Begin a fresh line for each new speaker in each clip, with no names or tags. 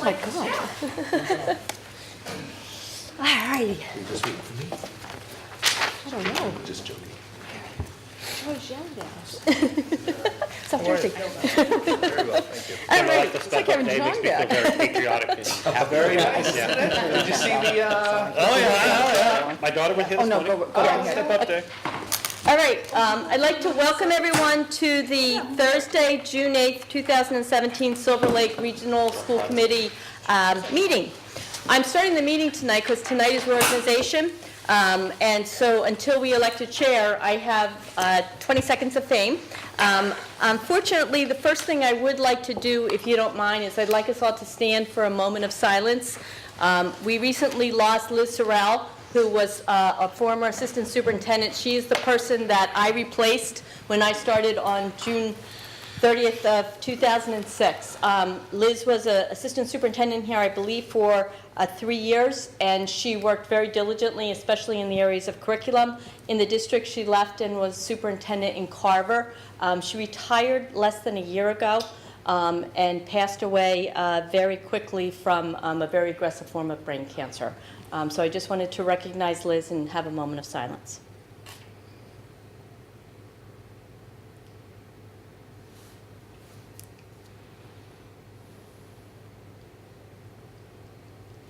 Oh my God. All righty.
You just waiting for me?
I don't know.
Just joking.
Joe's yelled at us. South Jersey.
Very well, thank you.
All
Kinda
right,
like the
it's
stuff
like
up
having
there, makes
John
me feel
back.
very patriotic and happy.
Very nice.
Yeah.
Did you see the,
Oh, yeah. My daughter would hit
Oh,
us
no,
funny.
go down here.
Step up there.
All right, I'd like to welcome everyone to the Thursday, June 8th, 2017 Silver Lake Regional School Committee meeting. I'm starting the meeting tonight because tonight is reorganization. And so until we elect a chair, I have 20 seconds of fame. Unfortunately, the first thing I would like to do, if you don't mind, is I'd like us all to stand for a moment of silence. We recently lost Liz Sorrell, who was a former assistant superintendent. She is the person that I replaced when I started on June 30th of 2006. Liz was an assistant superintendent here, I believe, for 3 years, and she worked very diligently, especially in the areas of curriculum. In the district, she left and was superintendent in Carver. She retired less than a year ago and passed away very quickly from a very aggressive form of brain cancer. So I just wanted to recognize Liz and have a moment of silence.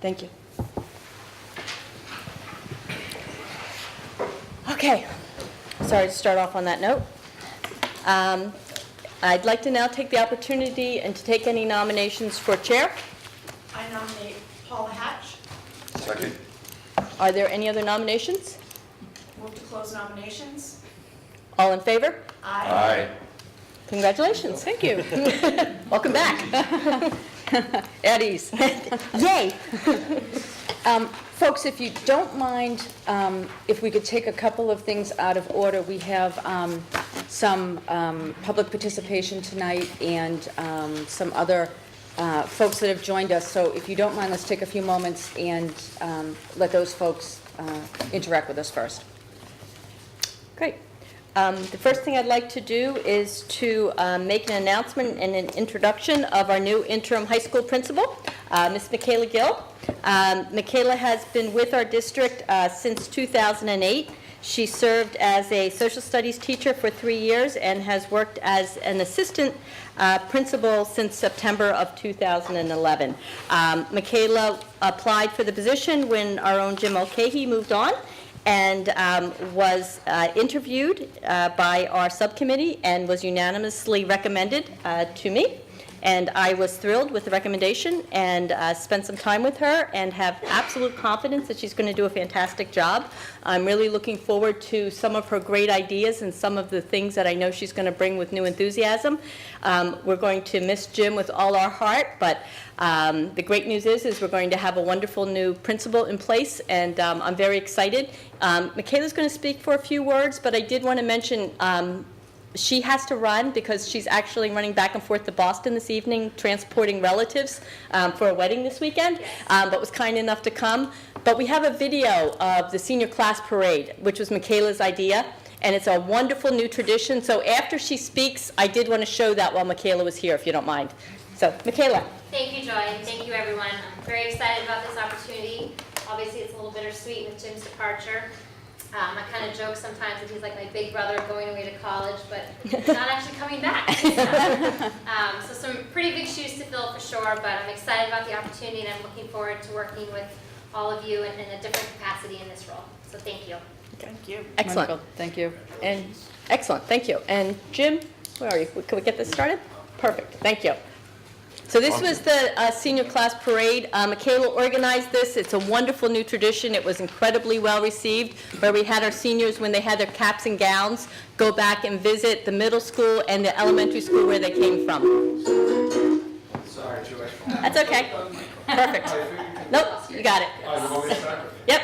Thank you. Okay, sorry to start off on that note. I'd like to now take the opportunity and to take any nominations for chair.
I nominate Paula Hatch.
second?
Are there any other nominations?
Move to close nominations.
All in favor?
Aye.
Congratulations. Thank you. Welcome back. At ease. Yay.
Folks, if you don't mind, if we could take a couple of things out of order. We have some public participation tonight and some other folks that have joined us. So if you don't mind, let's take a few moments and let those folks interact with us first.
Great. The first thing I'd like to do is to make an announcement and an introduction of our new interim high school principal, Ms. Michaela Gill. Michaela has been with our district since 2008. She served as a social studies teacher for 3 years and has worked as an assistant principal since September of 2011. Michaela applied for the position when our own Jim Mulcahy moved on, and was interviewed by our subcommittee and was unanimously recommended to me. And I was thrilled with the recommendation and spent some time with her and have absolute confidence that she's going to do a fantastic job. I'm really looking forward to some of her great ideas and some of the things that I know she's going to bring with new enthusiasm. We're going to miss Jim with all our heart, but the great news is we're going to have a wonderful new principal in place, and I'm very excited. Michaela's going to speak for a few words, but I did want to mention she has to run because she's actually running back and forth to Boston this evening, transporting relatives for a wedding this weekend, but was kind enough to come. But we have a video of the senior class parade, which was Michaela's idea, and it's a wonderful new tradition. So after she speaks, I did want to show that while Michaela was here, if you don't mind. So, Michaela.
Thank you, Joy, and thank you, everyone. I'm very excited about this opportunity. Obviously, it's a little bittersweet with Jim's departure. I kind of joke sometimes that he's like my big brother going away to college, but he's not actually coming back. So some pretty big shoes to fill for sure, but I'm excited about the opportunity, and I'm looking forward to working with all of you in a different capacity in this role. So thank you.
Thank you.
Excellent.
Wonderful. Thank you.
And excellent, thank you. And Jim, where are you? Can we get this started? Perfect, thank you. So this was the senior class parade. Michaela organized this. It's a wonderful new tradition. It was incredibly well received, where we had our seniors, when they had their caps and gowns, go back and visit the middle school and the elementary school where they came from.
Sorry, Joy.
That's okay. Perfect. Nope, you got it.
You want me to start?
Yep.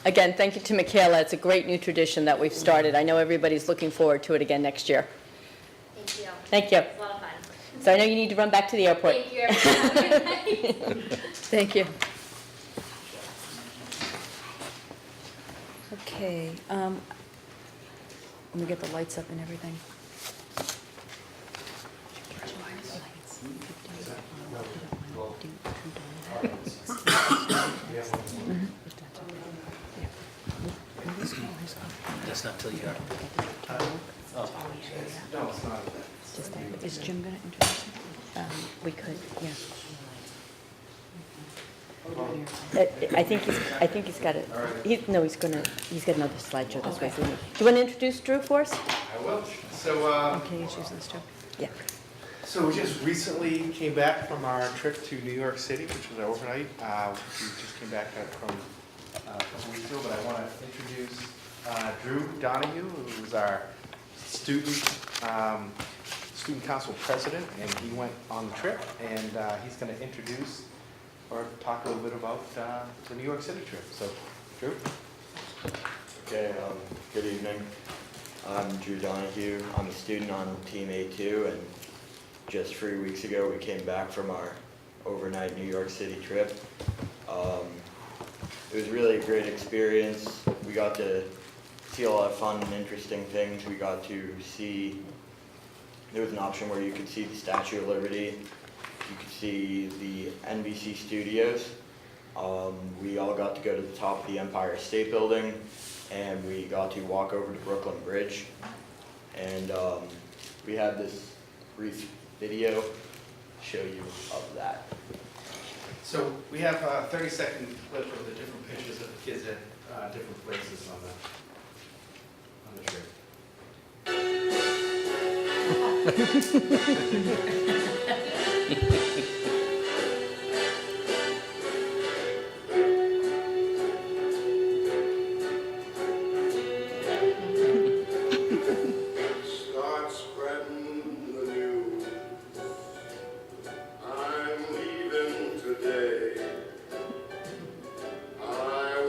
Again, thank you to Michaela. It's a great new tradition that we've started. I know everybody's looking forward to it again next year.
Thank you.
Thank you.
It's a lot of fun.
So I know you need to run back to the airport.
Thank you, everyone. Have a good night.
Thank you. Okay, let me get the lights up and everything.
That's not till you got.
No, it's not.
Is Jim gonna introduce him?
We could.
Yeah.
I think he's got it. He's got another slideshow. That's why. Do you want to introduce Drew for us?
I will. So,
Okay, he's using this too.
Yeah.
So we just recently came back from our trip to New York City, which was our overnight. We just came back from a couple weeks ago, but I want to introduce Drew Donahue, who was our student council president, and he went on the trip, and he's going to introduce or talk a little bit about the New York City trip. So, Drew?
Okay, good evening. I'm Drew Donahue. I'm a student on Team A2, and just 3 weeks ago we came back from our overnight New York City trip. It was really a great experience. We got to see a lot of fun and interesting things. We got to see, there was an option where you could see the Statue of Liberty. You could see the NBC studios. We all got to go to the top of the Empire State Building, and we got to walk over to Brooklyn Bridge. And we have this brief video to show you of that.
So we have a 30-second clip of the different pictures of the kids at different places on the trip.
Start spreading the news. I'm leaving today. I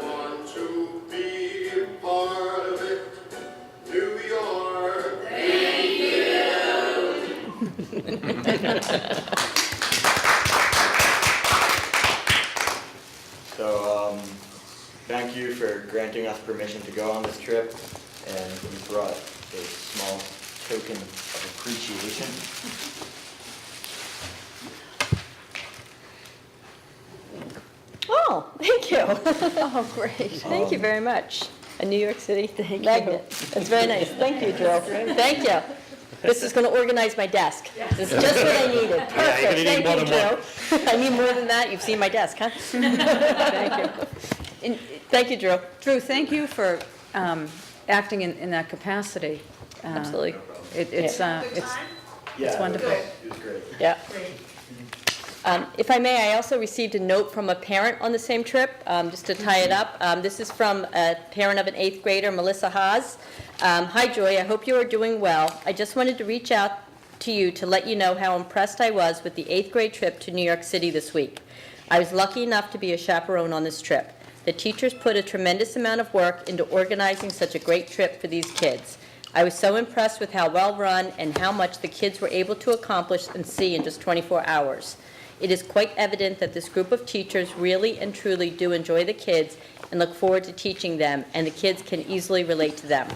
want to be a part of it. New York. Thank
So, thank you for granting us permission to go on this trip, and we brought a small token of appreciation.
Oh, thank you.
Oh, great.
Thank you very much. A New York City magnet. That's very nice. Thank you, Drew. Thank you. This is going to organize my desk. This is just what I needed.
you're
Perfect.
gonna need
Thank
more
you,
than
Drew. I need more than that. You've seen my desk, huh? Thank you.
And,
Thank you, Drew.
Drew, thank you for acting in that capacity.
Absolutely.
It's
Good time?
Yeah,
wonderful.
It was great.
Yeah.
Great.
If I may, I also received a note from a parent on the same trip, just to tie it up. This is from a parent of an 8th grader, Melissa Haas. Hi, Joy. I hope you are doing well. I just wanted to reach out to you to let you know how impressed I was with the 8th grade trip to New York City this week. I was lucky enough to be a chaperone on this trip. The teachers put a tremendous amount of work into organizing such a great trip for these kids. I was so impressed with how well run and how much the kids were able to accomplish and see in just 24 hours. It is quite evident that this group of teachers really and truly do enjoy the kids and look forward to teaching them, and the kids can easily relate to them.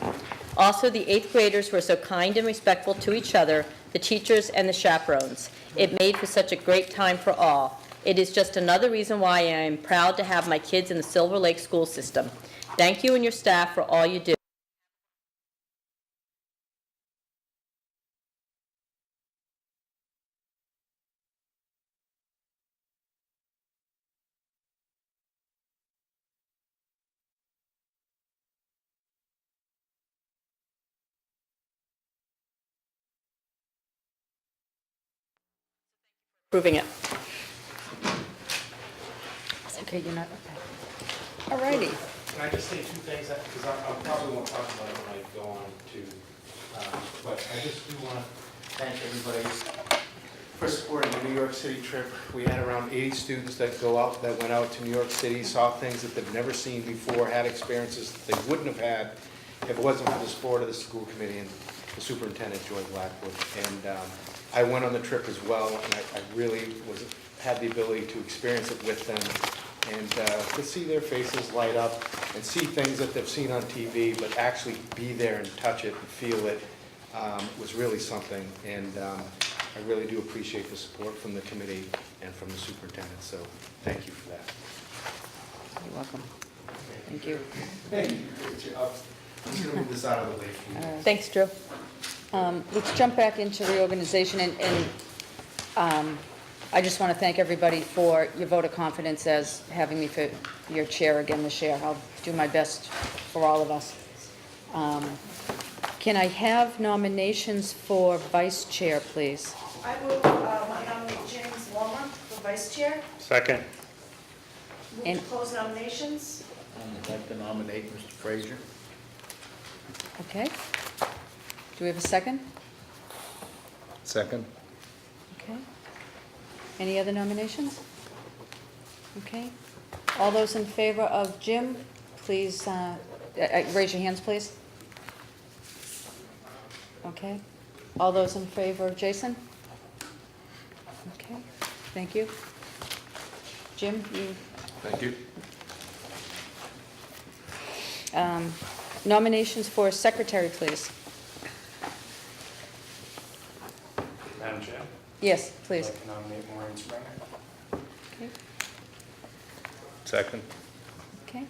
Also, the 8th graders were so kind and respectful to each other, the teachers and the chaperones. It made for such a great time for all. It is just another reason why I am proud to have my kids in the Silver Lake school system. Thank you and your staff for all you do. Proving it.
okay, you're not, okay. All righty.
Can I just say two things, because I probably won't talk about it when I go on to, but I just do want to thank everybody for supporting the New York City trip. We had around 80 students that went out to New York City, saw things that they've never seen before, had experiences that they wouldn't have had if it wasn't for the support of the school committee and the superintendent, Joy Blackwood. And I went on the trip as well, and I really had the ability to experience it with them and to see their faces light up and see things that they've seen on TV, but actually be there and touch it and feel it was really something. And I really do appreciate the support from the committee and from the superintendent, so thank you for that.
You're welcome. Thank you.
Thank you. Great job. I'm just going to move this out of the way for you.
Thanks, Drew.
Let's jump back into reorganization, and I just want to thank everybody for your vote of confidence as having me for your chair again this year. I'll do my best for all of us. Can I have nominations for vice chair, please?
I will nominate James Walmer for vice chair.
Second.
Move
And-
to close nominations.
I'd like to nominate Mr. Frazier.
Okay. Do we have a second?
Second.
Okay. Any other nominations? Okay. All those in favor of Jim, please, raise your hands, please. Okay. All those in favor of Jason? Okay, thank you. Jim, you,
Thank you.
nominations for secretary, please.
Madam Chair,
Yes,
I'd
please.
like to nominate Maureen Springer.
Okay.
Second.
Okay.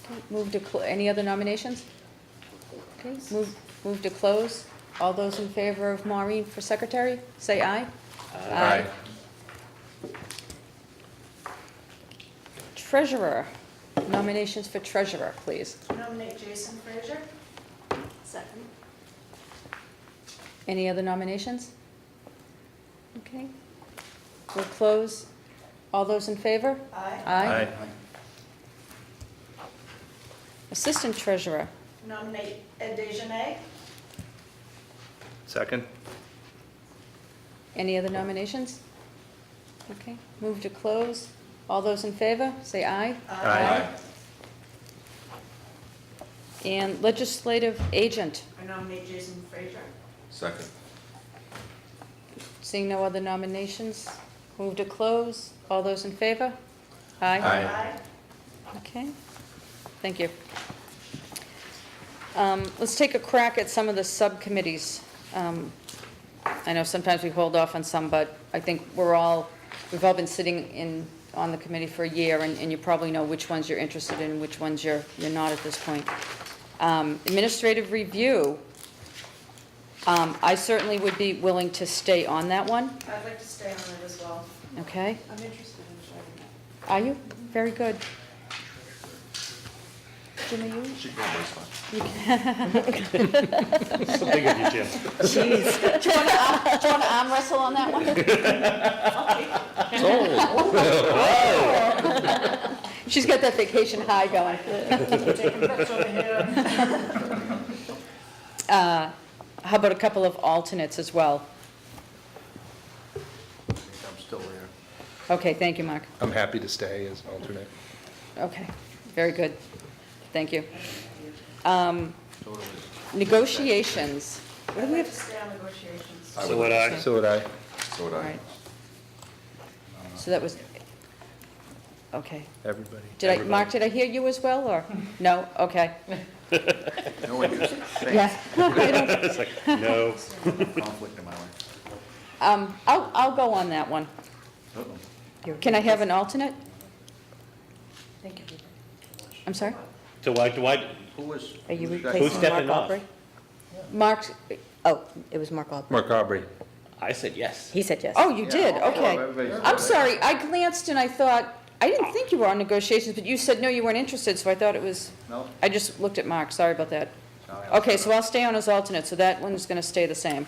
Okay, move to, any other nominations? Okay, move to close. All those in favor of Maureen for secretary, say aye. Aye. Treasurer, nominations for treasurer, please.
Nominate Jason Frazier. Second.
Any other nominations? Okay. We'll close. All those in favor?
Aye.
Aye. Assistant treasurer,
Nominate Ed DeJournette.
Second.
any other nominations? Okay, move to close. All those in favor, say aye.
Aye.
And legislative agent,
I nominate Jason Frazier.
Second.
seeing no other nominations, move to close. All those in favor? Aye.
Aye.
Okay, thank you. Let's take a crack at some of the subcommittees. I know sometimes we hold off on some, but I think we've all been sitting on the committee for a year, and you probably know which ones you're interested in, which ones you're not at this point. Administrative review, I certainly would be willing to stay on that one,
I'd like to stay on it as well.
okay?
I'm interested in starting it.
Are you? Very good. Jim, are you?
She can go this one.
So big of you, Jim.
Do you want to arm wrestle on that one? She's got that vacation high going.
Taking bets over here.
How about a couple of alternates as well?
I'm still there.
Okay, thank you, Mark.
I'm happy to stay as alternate.
Okay, very good. Thank you.
Totally.
Negotiations. What do we
I'd like
have?
to stay on negotiations.
So would I.
So would I.
All right. So that was, okay.
Everybody.
Mark, did I hear you as well, or? No? Okay.
No interest.
Yeah.
It's like, no.
Conflict in my life.
I'll go on that one.
Uh-oh.
Can I have an alternate? I'm sorry?
Do I,
Who was?
Are you
who's that?
replacing
stepping
Mark
off?
Aubrey? Mark, it was Mark Aubrey.
Mark Aubrey. I said yes.
He said yes.
Oh, you did,
Yeah,
okay.
everybody's-
I'm sorry, I glanced and I thought, I didn't think you were on negotiations, but you said no, you weren't interested, so I thought it was,
No.
I just looked at Mark, sorry about that.
Sorry,
Okay, so I'll stay on as alternate, so that one's gonna stay the same.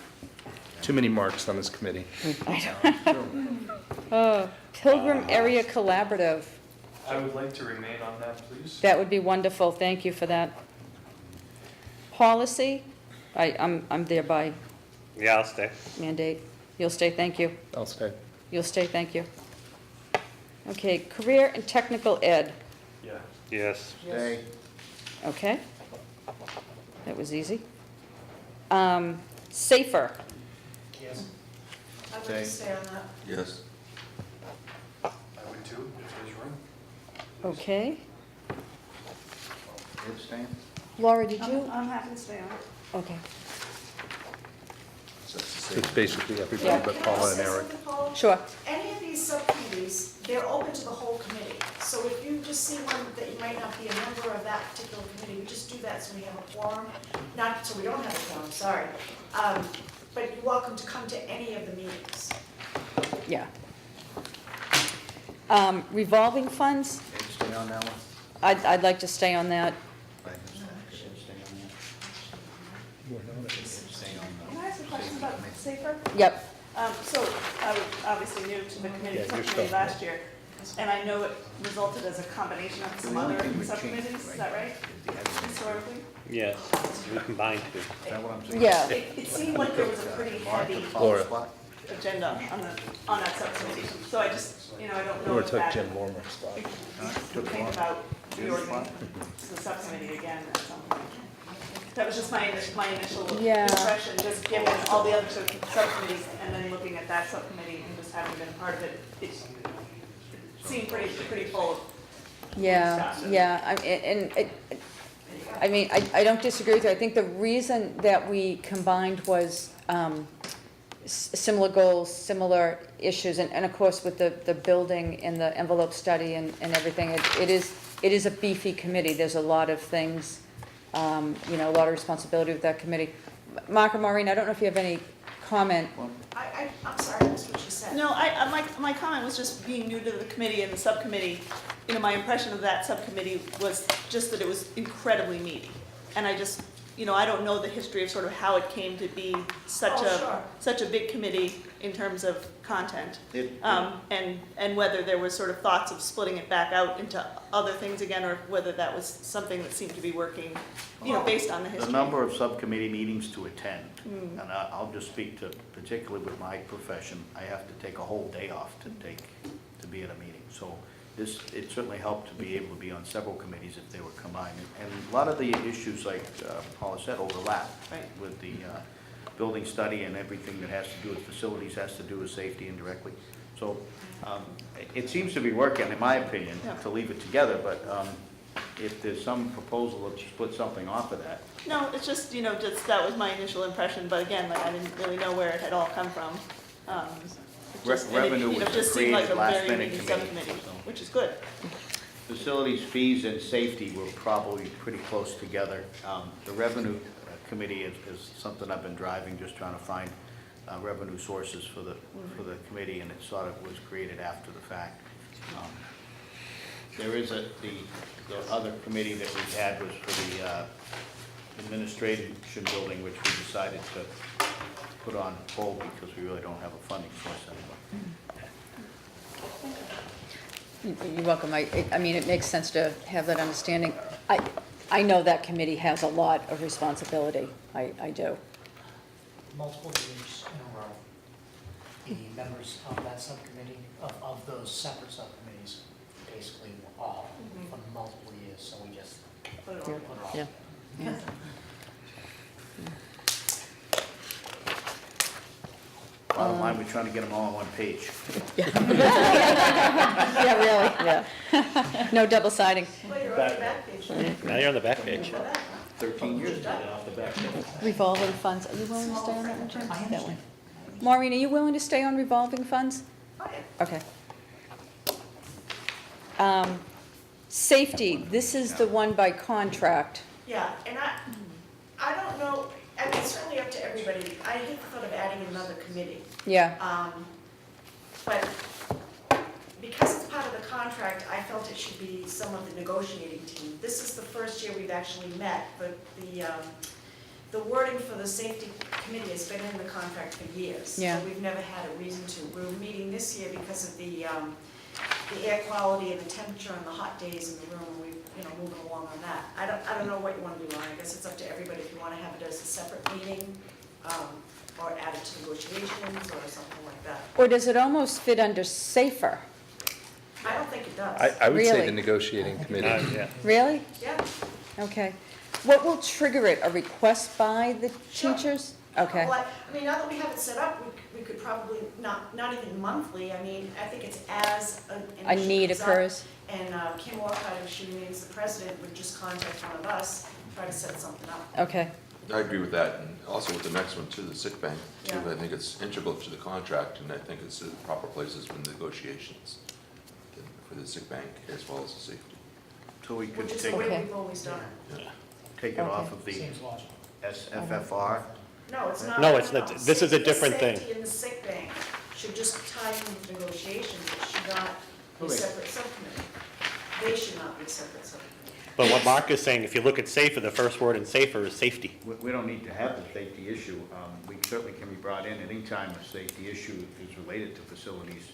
Too many marks on this committee.
Pilgrim Area Collaborative,
I would like to remain on that, please.
that would be wonderful, thank you for that. Policy, I'm there by
Yeah, I'll stay.
Mandate. You'll stay, thank you.
I'll stay.
You'll stay, thank you. Okay, career and technical ed.
Yeah.
Yes.
Stay.
Okay. That was easy. Safer.
Yes.
I'd like to stay on that.
Yes.
I would too, if there's room.
Okay.
Ed staying?
Laura, did you?
I'm happy to stay on it.
Okay.
So it's the
It's
same.
basically everybody
Yeah.
but
Can I
Paula and
say
Eric.
something, Paula?
Sure.
Any of these subcommittees, they're open to the whole committee. So if you just see one that you might not be a member of that particular committee, we just do that so we have a quorum. Not, so we don't have a quorum, sorry. But you're welcome to come to any of the meetings.
Yeah. Revolving funds,
Ed stay on that one?
I'd like to stay on that.
Right, Ed stay on that? Ed stay on
Can I ask a question about Safer?
Yep.
So I was obviously new to the committee,
Yeah, you're
subcommittee
still-
last year, and I know it resulted as a combination of some
The only
other
thing we changed,
subcommittees, is that right?
is the admin.
Historically?
Yes, we combined two.
Is that what I'm saying?
Yeah.
It seemed like there was a pretty
Mark
heavy
the Paula
Laura.
spot?
agenda on that subcommittee. So I just, I don't know
Or
if
took
that,
Jim Lormer's spot.
we
Huh?
should
Took
think
Mark.
about
Jim's
reorganizing
spot?
the subcommittee again at some point. That was just my initial
Yeah.
impression, just given all the other subcommittees, and then looking at that subcommittee and just having been part of it, it seemed pretty full.
Yeah, yeah, I mean, I don't disagree with you. I think the reason that we combined was similar goals, similar issues, and of course with the building and the envelope study and everything, it is a beefy committee. There's a lot of things, a lot of responsibility with that committee. Mark or Maureen, I don't know if you have any comment.
I'm sorry, I missed what you said.
No, my comment was just being new to the committee and the subcommittee, my impression of that subcommittee was just that it was incredibly meaty. And I just, I don't know the history of sort of how it came to be such a big committee in terms of content. And whether there was sort of thoughts of splitting it back out into other things again, or whether that was something that seemed to be working, based on the history.
The number of subcommittee meetings to attend, and I'll just speak to, particularly with my profession, I have to take a whole day off to be at a meeting. So it certainly helped to be able to be on several committees if they were combined. And a lot of the issues, like Paula said, overlap
Right.
with the building study, and everything that has to do with facilities has to do with safety indirectly. So it seems to be working, in my opinion,
Yeah.
to leave it together, but if there's some proposal to split something off of that.
No, it's just, that was my initial impression, but again, I didn't really know where it had all come from.
Revenue was
Just seemed like a
created last
very
minute
meaty
committee,
subcommittee,
so.
which is good.
Facilities, fees, and safety were probably pretty close together. The revenue committee is something I've been driving, just trying to find revenue sources for the committee, and it sort of was created after the fact. There is the other committee that we had was for the administration building, which we decided to put on hold because we really don't have a funding source anymore.
You're welcome. I mean, it makes sense to have that understanding. I know that committee has a lot of responsibility. I do.
Multiple years in a row, the members of that subcommittee, of those separate subcommittees, basically were all for multiple years, so we just put it all.
Yeah. Yeah.
Bottom line, we're trying to get them all on one page.
Yeah, really, yeah. No double siding.
Well, you're on the back page.
Now you're on the back page.
13 years to get off the back.
Revolving funds, are you willing to stay on that one, Jim? That one. Maureen, are you willing to stay on revolving funds?
Oh, yeah.
Okay. Safety, this is the one by contract.
Yeah, and I don't know, I mean, it's certainly up to everybody. I hate the thought of adding another committee.
Yeah,
But because it's part of the contract, I felt it should be some of the negotiating team. This is the first year we've actually met, but the wording for the safety committee has been in the contract for years.
Yeah.
So we've never had a reason to. We're meeting this year because of the air quality and the temperature and the hot days in the room, and we're moving along on that. I don't know what you want to do, Ron. I guess it's up to everybody if you want to have it as a separate meeting. or add it to negotiations or something like that.
Or does it almost fit under safer?
I don't think it does.
I would say
Really?
the negotiating committee.
Yeah.
Really?
Yeah.
Okay. What will trigger it? A request by the
Sure.
teachers? Okay.
Well, I mean, now that we have it set up, we could probably, not even monthly, I mean, I think it's as an
A
issue
need
comes up.
occurs?
And Kim Orcutt, if she remains the president, would just contact one of us, try to set something up.
Okay.
I agree with that, and also with the next one too, the sick bank, too.
Yeah.
I think it's integral to the contract, and I think it's the proper places for negotiations for the sick bank as well as the safety.
So we could
Which is
take,
the way
Okay.
we've always done it.
take it off of the
Seems logical.
SFFR.
No, it's not.
No, it's not. This is a different thing.
Safety in the sick bank should just tie in with negotiations, it should not be a
Okay.
separate subcommittee. They should not be a separate subcommittee.
But what Mark is saying, if you look at safer, the first word in safer is safety.
We don't need to have the safety issue. We certainly can be brought in anytime a safety issue is related to facilities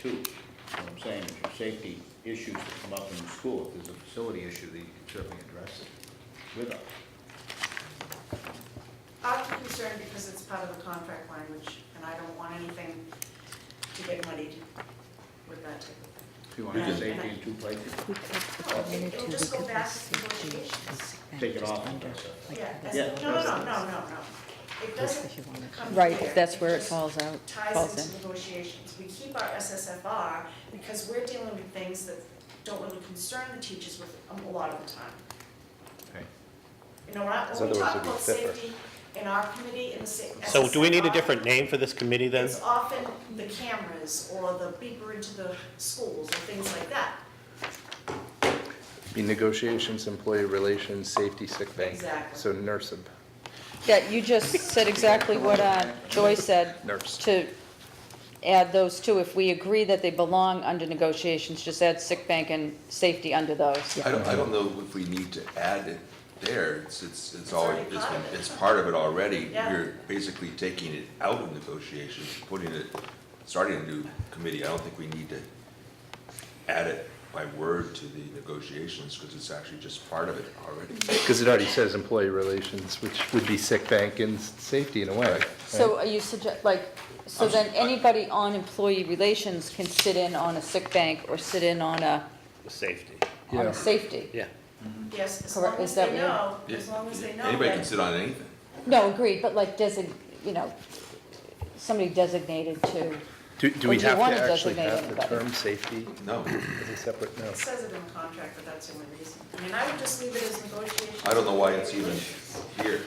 too. What I'm saying is your safety issues that come up in the school, if there's a facility issue, then you can certainly address it with us.
I'm concerned because it's part of the contract language, and I don't want anything to get muddied with that type of thing.
If you want to have safety in two places,
It'll just go back to negotiations.
take it off.
Yeah,
Yeah.
no. It doesn't come
Right,
here.
if that's where it
just
falls out,
Ties
falls
into
in.
negotiations. We keep our SSFR because we're dealing with things that don't really concern the teachers with a lot of the time.
Okay.
You know, when
So
we talk
otherwise it'd be
about
stiffer.
safety in our committee, in the SSFR.
So do we need a different name for this committee then?
It's often the cameras or the beeper into the schools or things like that.
Be negotiations, employee relations, safety, sick bank.
Exactly.
So NERSIB,
Yeah, you just said exactly what Joy said,
nurse.
to add those two. If we agree that they belong under negotiations, just add sick bank and safety under those.
I don't know if we need to add it there, it's
already
already,
part of it.
it's part of it already.
Yeah.
You're basically taking it out of negotiations, putting it, starting a new committee. I don't think we need to add it by word to the negotiations, because it's actually just part of it already.
Because it already says employee relations, which would be sick bank and safety in a way.
So are you so then anybody on employee relations can sit in on a sick bank or sit in on a
Safety.
Yeah.
safety?
Yeah.
Yes, as
Correct.
long
Is
as
that
they
what you're-
know, as long as they know
Anybody
that.
can sit on anything.
No, agreed, but like somebody designated to,
Do
Or
we
do you
have
wanna
to actually
designate
have the
anybody?
term safety
No,
as a separate note?
It says it in the contract, but that's the only reason. I mean, I would just leave it as negotiations.
I don't know why it's even here.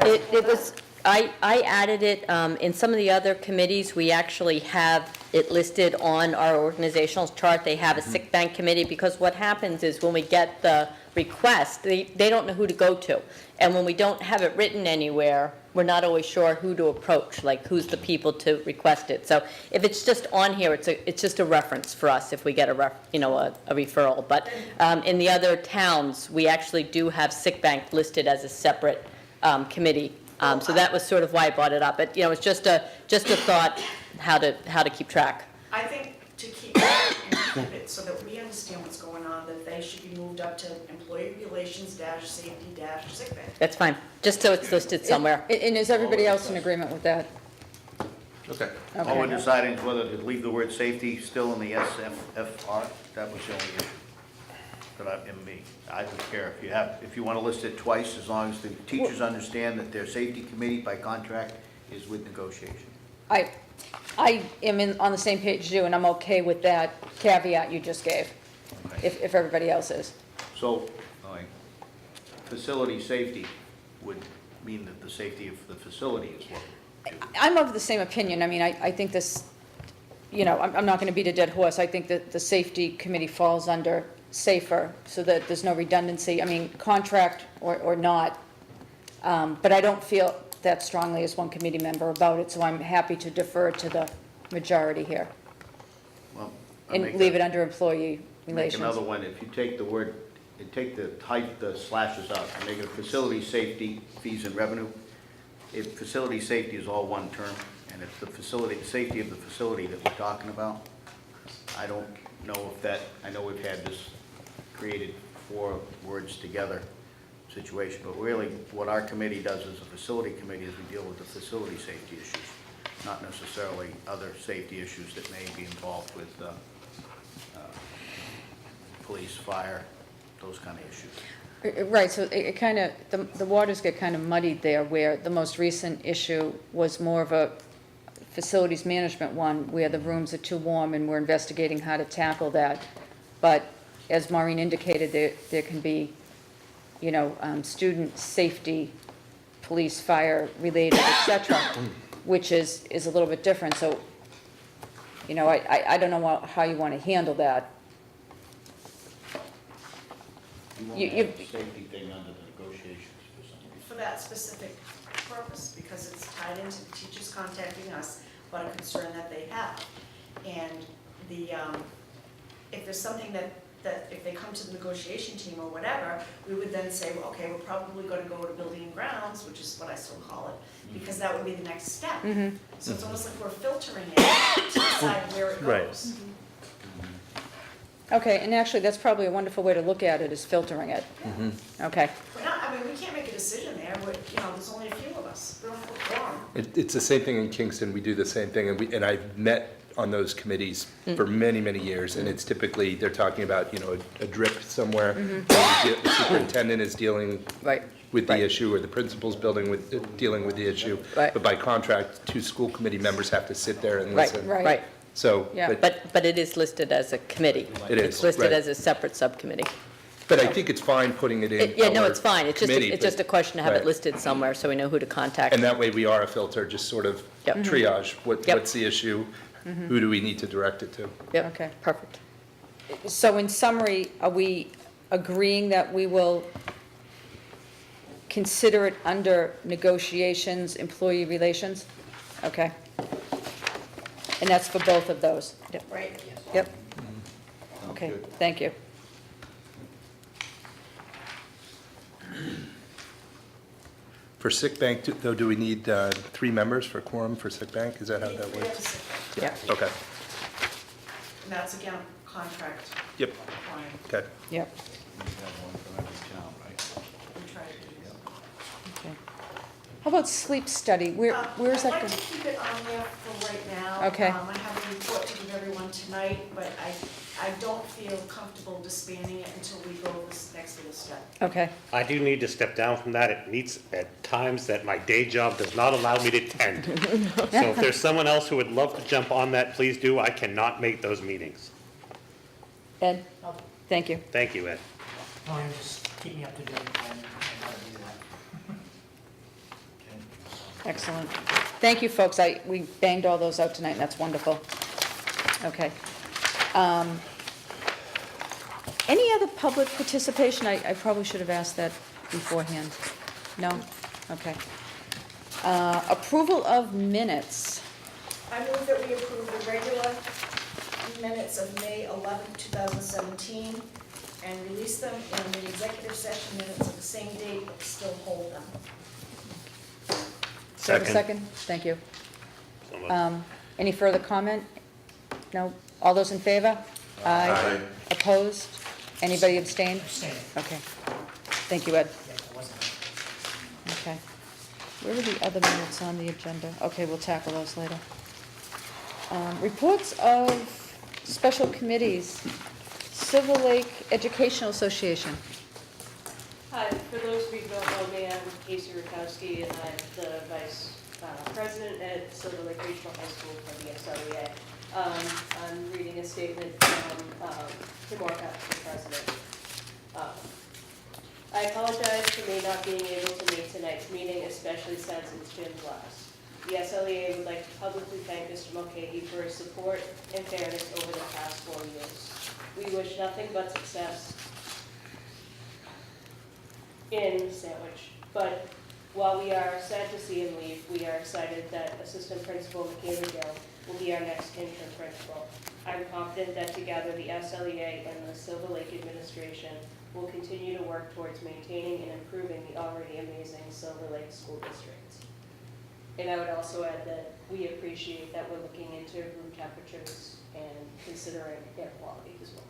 It was, I added it, in some of the other committees, we actually have it listed on our organizational chart. They have a sick bank committee, because what happens is when we get the request, they don't know who to go to. And when we don't have it written anywhere, we're not always sure who to approach, like who's the people to request it. So if it's just on here, it's just a reference for us if we get a referral. But in the other towns, we actually do have sick bank listed as a separate committee. So that was sort of why I brought it up. But, it's just a thought how to keep track.
I think to keep it so that we understand what's going on, that they should be moved up to employee relations safety sick bank.
That's fine, just so it's listed somewhere.
and is everybody else in agreement with that?
Okay.
All we're
Okay.
deciding is whether to leave the word safety still in the SFFR. That was the only issue that I don't care if you want to list it twice, as long as the teachers understand that their safety committee by contract is with negotiation.
I am on the same page as you, and I'm okay with that caveat you just gave,
Okay.
if everybody else is.
So, facility safety would mean that the safety of the facility is what.
I'm of the same opinion. I mean, I think this, I'm not going to beat a dead horse. I think that the safety committee falls under safer, so that there's no redundancy. I mean, contract or not, but I don't feel that strongly as one committee member about it, so I'm happy to defer to the majority here
Well,
and leave it under employee
Make
relations.
another one, if you take the word, take the slashes out, and make it facility safety, fees and revenue. If facility safety is all one term, and if the safety of the facility that we're talking about, I don't know if that, I know we've had this created 4 words together. situation. But really, what our committee does as a facility committee is we deal with the facility safety issues, not necessarily other safety issues that may be involved with police, fire, those kind of issues.
Right, so it kind of, the waters get kind of muddied there, where the most recent issue was more of a facilities management one, where the rooms are too warm, and we're investigating how to tackle that. But as Maureen indicated, there can be, you know, student safety, police, fire related, et cetera, which is a little bit different. So, you know, I don't know how you want to handle that.
You want
You-
to have the safety thing under the negotiations for something.
For that specific purpose, because it's tied into the teachers contacting us about a concern that they have. And the, if there's something that if they come to the negotiation team or whatever, we would then say, well, okay, we're probably gonna go to building and grounds, which is what I still call it, because that would be the next step.
Mhm.
So it's almost like we're filtering it to decide where it
Right.
goes.
Okay, and actually, that's probably a wonderful way to look at it, is filtering it. Okay.
We're not, I mean, we can't make a decision there, you know, there's only a few of us, we don't have a quorum.
It's the same thing in Kingston, we do the same thing, and I've met on those committees for many, many years, and it's typically, they're talking about, you know, a drip somewhere, the superintendent is dealing
Right.
with the issue, or the principal's dealing with the issue.
Right.
But by contract, 2 school committee members have to sit there and
Right,
listen.
right.
So,
Yeah.
But it is listed as a committee.
It is,
It's listed
right.
as a separate subcommittee.
but I think it's fine putting it in
Yeah, no,
our
it's fine. It's just,
committee,
it's just a
but-
question to have it
right.
listed somewhere so we know who to contact.
And that way we are a filter, just sort of
Yep.
triage,
Yep.
what's the issue, who do we need to direct it to?
Yep,
Okay.
perfect.
So in summary, are we agreeing that we will consider it under negotiations, employee relations? Okay. And that's for both of those?
Right.
Yep. Okay, thank you.
For sick bank, though, do we need 3 members for quorum for sick bank? Is that how that
We have to
works?
sit-
Yeah.
Okay,
And that's again, contract
yep,
line,
okay.
Yep.
We have one from every town, right?
we try to do.
Okay. How about sleep study? Where is that
I'd like
going?
to keep it on there for right now.
Okay.
I have a report to give everyone tonight, but I don't feel comfortable disbanding it until we go this next little step.
Okay,
I do need to step down from that. It meets at times that my day job does not allow me to attend. So if there's someone else who would love to jump on that, please do. I cannot make those meetings.
Ed? Thank you.
Thank you, Ed.
Maureen, just keep me up to date on how to do that.
Excellent. Thank you, folks. We banged all those out tonight, and that's wonderful. Okay. Any other public participation? I probably should have asked that beforehand. No? Okay. Approval of minutes.
I move that we approve the regular minutes of May 11th, 2017, and release them in the executive session minutes of the same date, but still hold them.
Do I have a second? Thank you. Any further comment? No? All those in favor? Aye. Opposed? Anybody abstain?
Abstain.
Okay. Thank you, Ed.
Yeah, it wasn't.
Okay. Where are the other minutes on the agenda? Okay, we'll tackle those later. Reports of special committees. Silver Lake Educational Association.
Hi, for those of you who don't know me, I'm Casey Rukowski, and I'm the vice president at Silver Lake Regional High School for the SLEA. I'm reading a statement from Tim Orcutt, the president. I apologize for me not being able to make tonight's meeting, especially since it's Jim's last. The SLEA would like to publicly thank Mr. Mulcahy for his support and fairness over the past 4 years. We wish nothing but success in Sandwich, but while we are sad to see him leave, we are excited that Assistant Principal Michaela Gill will be our next interim principal. I'm confident that together the SLEA and the Silver Lake administration will continue to work towards maintaining and improving the already amazing Silver Lake School District. And I would also add that we appreciate that we're looking into room temperatures and considering air quality as well.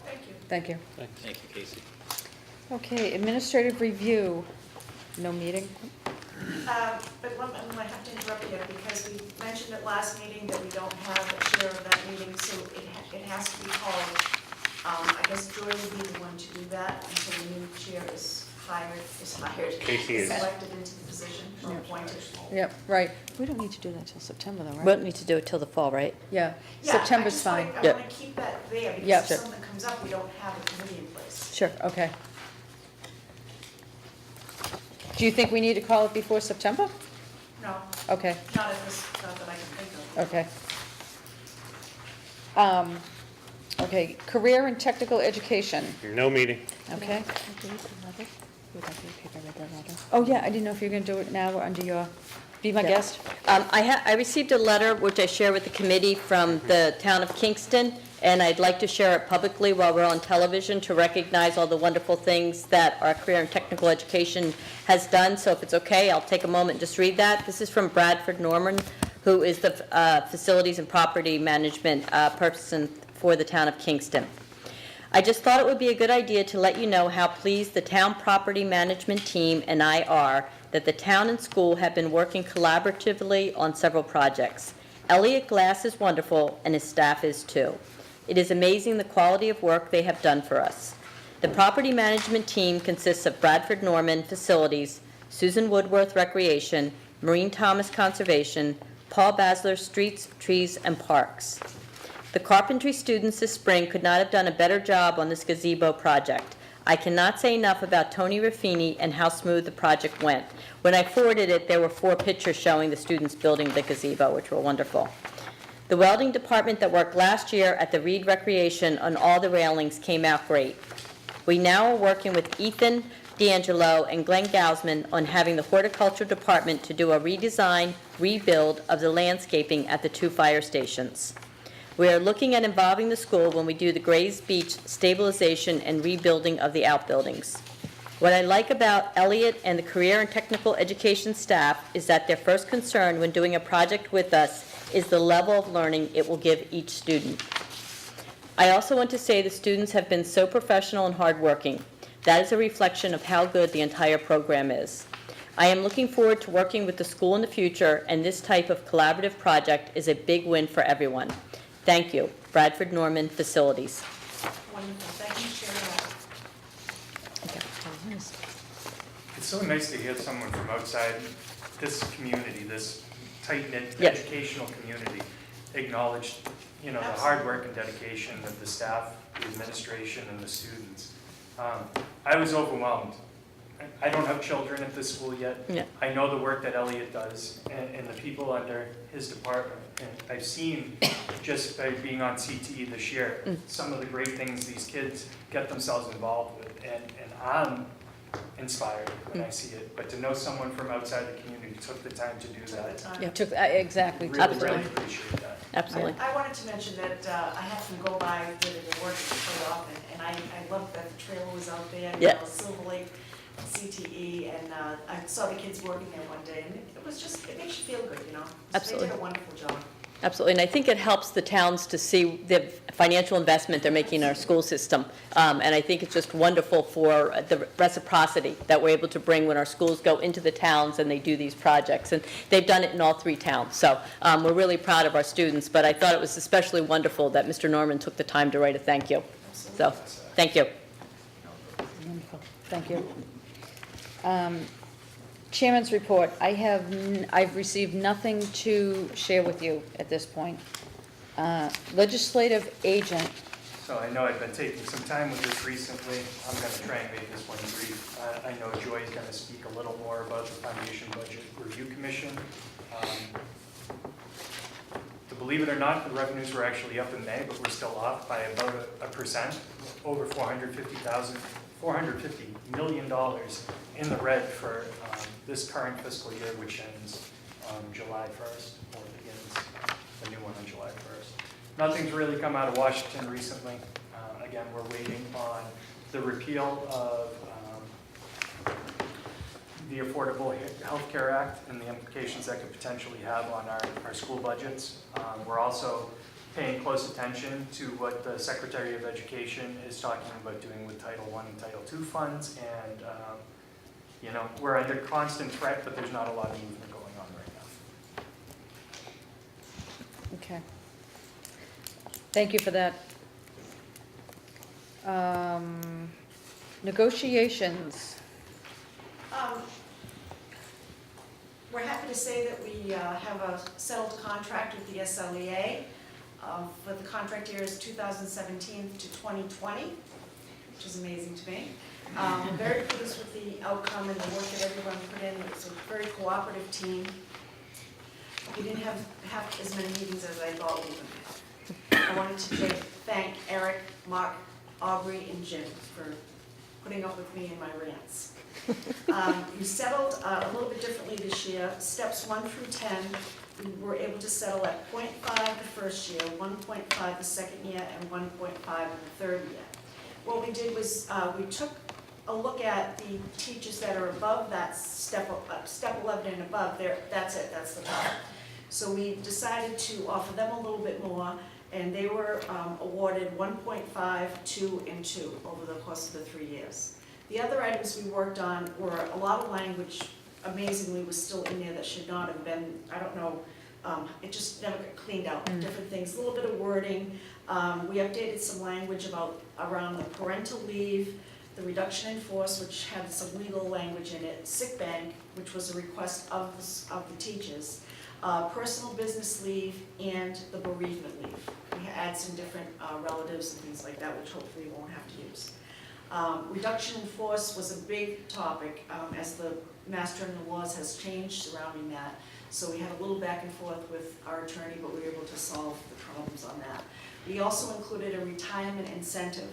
Thank you.
Thank you.
Thank you, Casey.
Okay, administrative review, no meeting?
But I'm gonna have to interrupt you because we mentioned at last meeting that we don't have a chair of that meeting, so it has to be called. I guess Joy would be the one to do that until the new chair is hired,
Casey is.
selected into the position or
Yeah.
appointed.
Yep, right. We don't need to do that till September though,
We
right?
don't need to do it till the fall, right?
Yeah,
Yeah,
September's fine.
I
Yeah.
wanna keep that there
Yeah.
because if something comes up, we don't have a committee in place.
Sure, okay. Do you think we need to call it before September?
No,
Okay,
not at this, not that I can think of.
okay. Okay, career and technical education,
No meeting.
okay? Oh, yeah, I didn't know if you were gonna do it now or under your, be my
Yeah.
guest.
I received a letter, which I share with the committee, from the town of Kingston, and I'd like to share it publicly while we're on television to recognize all the wonderful things that our career and technical education has done. So if it's okay, I'll take a moment and just read that. This is from Bradford Norman, who is the Facilities and Property Management person for the town of Kingston. I just thought it would be a good idea to let you know how pleased the town property management team and I are that the town and school have been working collaboratively on several projects. Elliot Glass is wonderful, and his staff is too. It is amazing the quality of work they have done for us. The property management team consists of Bradford Norman Facilities, Susan Woodworth Recreation, Maureen Thomas Conservation, Paul Basler Streets, Trees, and Parks. The carpentry students this spring could not have done a better job on this gazebo project. I cannot say enough about Tony Raffini and how smooth the project went. When I forwarded it, there were 4 pictures showing the students building the gazebo, which were wonderful. The welding department that worked last year at the Reed Recreation on all the railings came out great. We now are working with Ethan D'Angelo and Glenn Gausman on having the horticulture department to do a redesign, rebuild of the landscaping at the 2 fire stations. We are looking at involving the school when we do the Grays Beach stabilization and rebuilding of the outbuildings. What I like about Elliott and the career and technical education staff is that their first concern when doing a project with us is the level of learning it will give each student. I also want to say the students have been so professional and hardworking. That is a reflection of how good the entire program is. I am looking forward to working with the school in the future, and this type of collaborative project is a big win for everyone. Thank you. Bradford Norman Facilities.
Wonderful, thank you, Chair.
It's so nice to hear someone from outside this community, this tight-knit
Yes.
educational community, acknowledge, the hard work and dedication of the staff, the administration, and the students. I was overwhelmed. I don't have children at this school yet.
Yeah.
I know the work that Elliot does and the people under his department. And I've seen, just by being on CTE this year, some of the great things these kids get themselves involved with. And I'm inspired when I see it. But to know someone from outside the community took the time to do that,
Yeah, exactly.
really, really appreciate that.
Absolutely.
I wanted to mention that I happen to go by where they were working quite often, and I loved that the trailer was out there, Silver Lake, CTE, and I saw the kids working there one day, and it was just, it makes you feel good,
Absolutely.
They did a wonderful job.
Absolutely, and I think it helps the towns to see the financial investment they're making in our school system. And I think it's just wonderful for the reciprocity that we're able to bring when our schools go into the towns and they do these projects. And they've done it in all 3 towns. So we're really proud of our students, but I thought it was especially wonderful that Mr. Norman took the time to write a thank you. So, thank you.
Wonderful. Thank you. Chairman's report. I've received nothing to share with you at this point. Legislative agent.
So I know I've been taking some time with this recently. I'm going to try and make this one brief. I know Joy is going to speak a little more about the Foundation Budget Review Commission. To believe it or not, the revenues were actually up in May, but we're still off by about 1%, over $450 million in the red for this current fiscal year, which ends on July 1st, or begins the new one on July 1st. Nothing's really come out of Washington recently. Again, we're waiting on the repeal of the Affordable Health Care Act and the implications that could potentially have on our school budgets. We're also paying close attention to what the Secretary of Education is talking about doing with Title I and Title II funds, and, you know, we're under constant threat, but there's not a lot of movement going on right now.
Okay. Thank you for that. Negotiations.
We're happy to say that we have a settled contract with the SLEA for the contract years 2017 to 2020, which is amazing to me. I'm very pleased with the outcome and the work that everyone put in. It was a very cooperative team. We didn't have as many meetings as I thought we would have. I wanted to thank Eric, Mark, Aubrey, and Jim for putting up with me and my rants. We settled a little bit differently this year. Steps 1 through 10, we were able to settle at 0.5 the first year, 1.5 the second year, and 1.5 in the third year. What we did was we took a look at the teachers that are above that step 11 and above. That's it, that's the top. So we decided to offer them a little bit more, and they were awarded 1.5, 2, and 2 over the course of the 3 years. The other items we worked on were a lot of language, amazingly, was still in there that should not have been. I don't know, it just never got cleaned out, different things, a little bit of wording. We updated some language around the parental leave, the reduction in force, which had some legal language in it, sick bank, which was a request of the teachers, personal business leave, and the bereavement leave. We add some different relatives and things like that, which hopefully we won't have to use. Reduction in force was a big topic as the Mass General Laws has changed surrounding that. So we had a little back and forth with our attorney, but we were able to solve the problems on that. We also included a retirement incentive,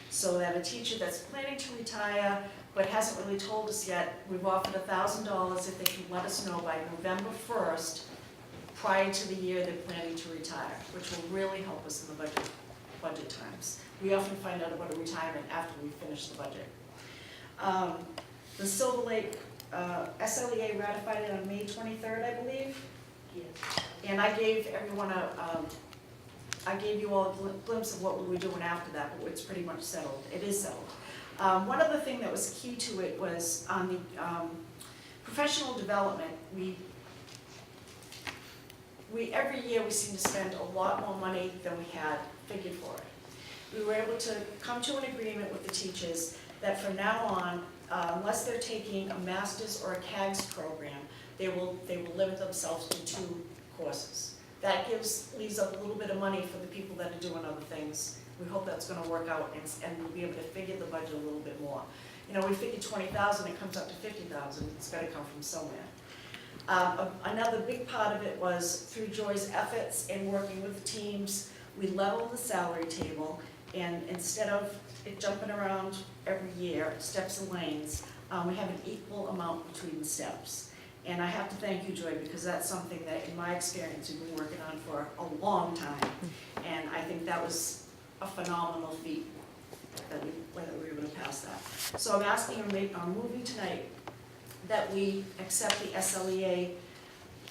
so that a teacher that's planning to retire but hasn't really told us yet, we've offered $1,000 if they can let us know by November 1st, prior to the year they're planning to retire, which will really help us in the budget times. We often find out about a retirement after we finish the budget. The Silver Lake SLEA ratified it on May 23rd, I believe.
Yes.
And I gave everyone I gave you all a glimpse of what we were doing after that, but it's pretty much settled. It is settled. One other thing that was key to it was on the professional development. Every year we seem to spend a lot more money than we had figured for it. We were able to come to an agreement with the teachers that from now on, unless they're taking a master's or a CAGS program, they will limit themselves to 2 courses. That leaves up a little bit of money for the people that are doing other things. We hope that's going to work out, and we'll be able to figure the budget a little bit more. You know, we figured 20,000, it comes up to 50,000. It's got to come from somewhere. Another big part of it was through Joy's efforts in working with teams, we leveled the salary table, and instead of it jumping around every year, steps and lanes, we have an equal amount between the steps. And I have to thank you, Joy, because that's something that, in my experience, we've been working on for a long time. And I think that was a phenomenal feat that we were able to pass that. So I'm asking, I'm moving tonight that we accept the SLEA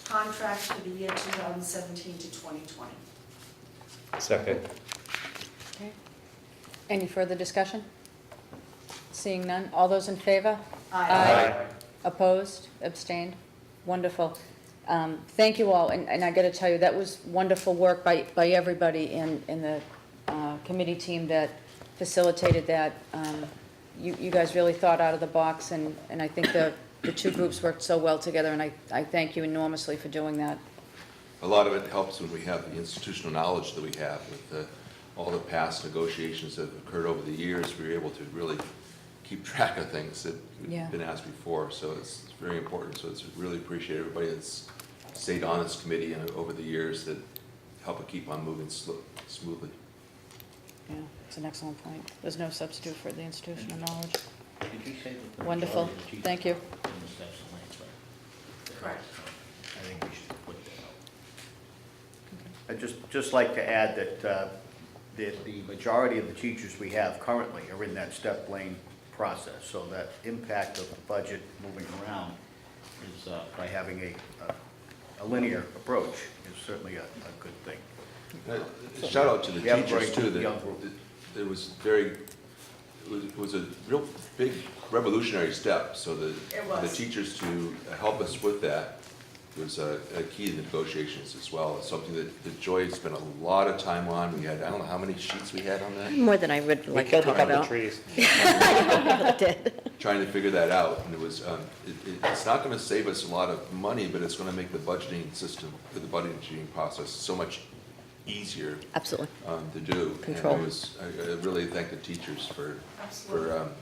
contract for the year 2017 to 2020.
Second.
Okay. Any further discussion? Seeing none, all those in favor?
Aye.
Opposed, abstained? Wonderful. Thank you all, and I got to tell you, that was wonderful work by everybody in the committee team that facilitated that. You guys really thought out of the box, and I think the 2 groups worked so well together, and I thank you enormously for doing that.
A lot of it helps when we have the institutional knowledge that we have with all the past negotiations that have occurred over the years. We were able to really keep track of things that have been asked before, so it's very important. So it's really appreciate everybody that's stayed on this committee and over the years that help it keep on moving smoothly.
Yeah, it's an excellent point. There's no substitute for the institutional knowledge.
Did you say that the
Wonderful.
majority of the teachers
Thank you.
in the steps and lanes, right?
Correct.
I think we should put that out. I'd just like to add that the majority of the teachers we have currently are in that step lane process, so that impact of the budget moving around is by having a linear approach is certainly a good thing.
Shout out to the
We have a
teachers
very
too,
good
that
young group.
it was very, it was a real big revolutionary step. So
It
the
was.
teachers to help us with that was a key to the negotiations as well. It's something that Joy spent a lot of time on. We had, I don't know how many sheets we had on that.
More than I would
We
like to
killed a
talk
couple
about.
of trees.
I did.
Trying to figure that out, and it was, it's not gonna save us a lot of money, but it's gonna make the budgeting system, the budgeting process so much easier
Absolutely.
to do.
Control.
And it was, I really thank the teachers for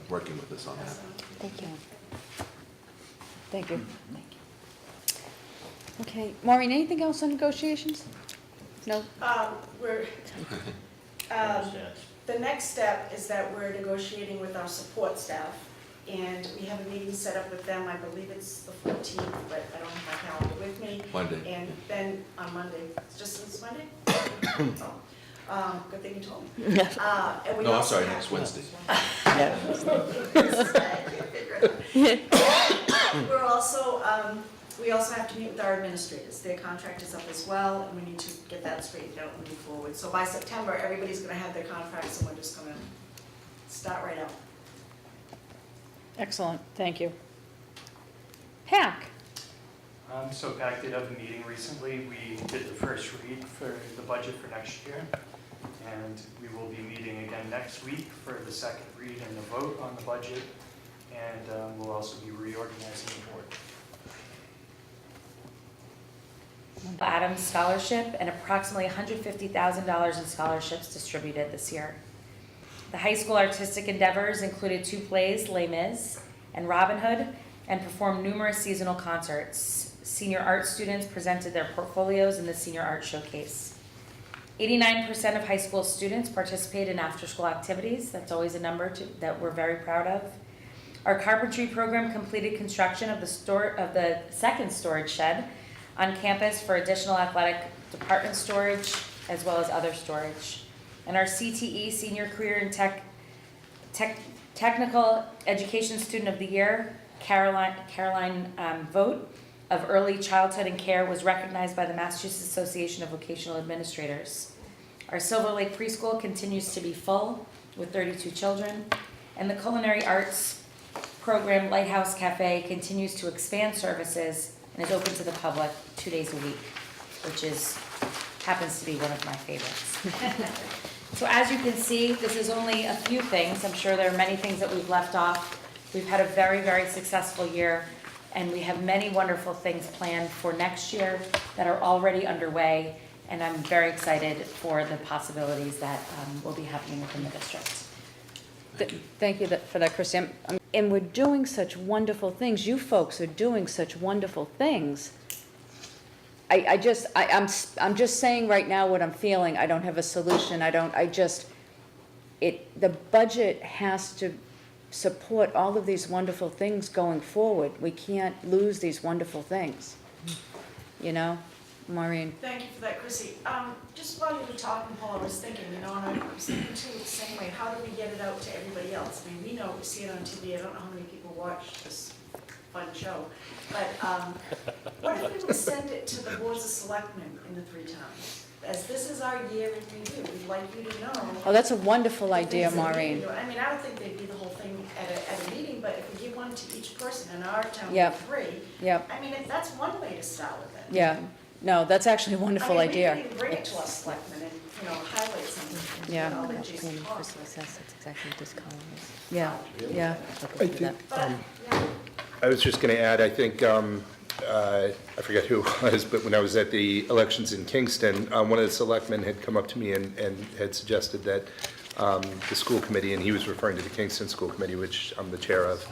working with us on that.
Thank you. Thank you. Okay, Maureen, anything else on negotiations? No?
We're, the next step is that we're negotiating with our support staff, and we have a meeting set up with them, I believe it's the 14th, but I don't have my calendar with me.
Monday.
And then on Monday, it's just this Monday? Oh, good thing you told me. And we
No, I'm
also
sorry,
have-
next Wednesday.
We're also, we also have to meet with our administrators. Their contract is up as well, and we need to get that straightened out and move forward. So by September, everybody's gonna have their contracts, and we're just gonna start right out.
Excellent, thank you. PAC,
So PAC did have a meeting recently. We did the first read for the budget for next year. And we will be meeting again next week for the second read and the vote on the budget. And we'll also be reorganizing the board.
Adams Scholarship and approximately $150,000 in scholarships distributed this year. The high school artistic endeavors included 2 plays, Les Mis and Robin Hood, and performed numerous seasonal concerts. Senior art students presented their portfolios in the Senior Art Showcase. 89% of high school students participated in after-school activities. That's always a number that we're very proud of. Our carpentry program completed construction of the second storage shed on campus for additional athletic department storage as well as other storage. And our CTE, Senior Career and Technical Education Student of the Year, Caroline Vogt of Early Childhood and Care, was recognized by the Massachusetts Association of Vocational Administrators. Our Silver Lake Preschool continues to be full with 32 children, and the Culinary Arts program Lighthouse Cafe continues to expand services and is open to the public 2 days a week, which happens to be one of my favorites. So as you can see, this is only a few things. I'm sure there are many things that we've left off. We've had a very, very successful year, and we have many wonderful things planned for next year that are already underway, and I'm very excited for the possibilities that will be happening within the district.
thank you for that, Christine. And we're doing such wonderful things. You folks are doing such wonderful things. I'm just saying right now what I'm feeling. I don't have a solution. The budget has to support all of these wonderful things going forward. We can't lose these wonderful things. You know, Maureen?
Thank you for that, Chrissy. Just while you were talking, Paul, I was thinking, and I was thinking too, the same way, how do we get it out to everybody else? I mean, we know, we see it on TV, I don't know how many people watch this fun show, but what if we would send it to the boards of selectmen in the 3 towns? As this is our year in review, we'd like you to know.
Oh, that's a wonderful
the
idea,
things that we
Maureen.
do. I mean, I don't think they'd be the whole thing at a meeting, but if we give one to each person in our town,
Yep.
3,
Yep,
I mean, that's one way to start with it.
yeah. No, that's actually a wonderful idea.
I mean, we could even bring it to us, selectmen, and, highlight something.
Yeah.
All that Jason
Planning for
talked about.
success, that's exactly what this column is.
Yeah, yeah.
I think,
But, yeah.
I was just going to add, I think, I forget who it was, but when I was at the elections in Kingston, one of the selectmen had come up to me and had suggested that the school committee, and he was referring to the Kingston School Committee, which I'm the chair of,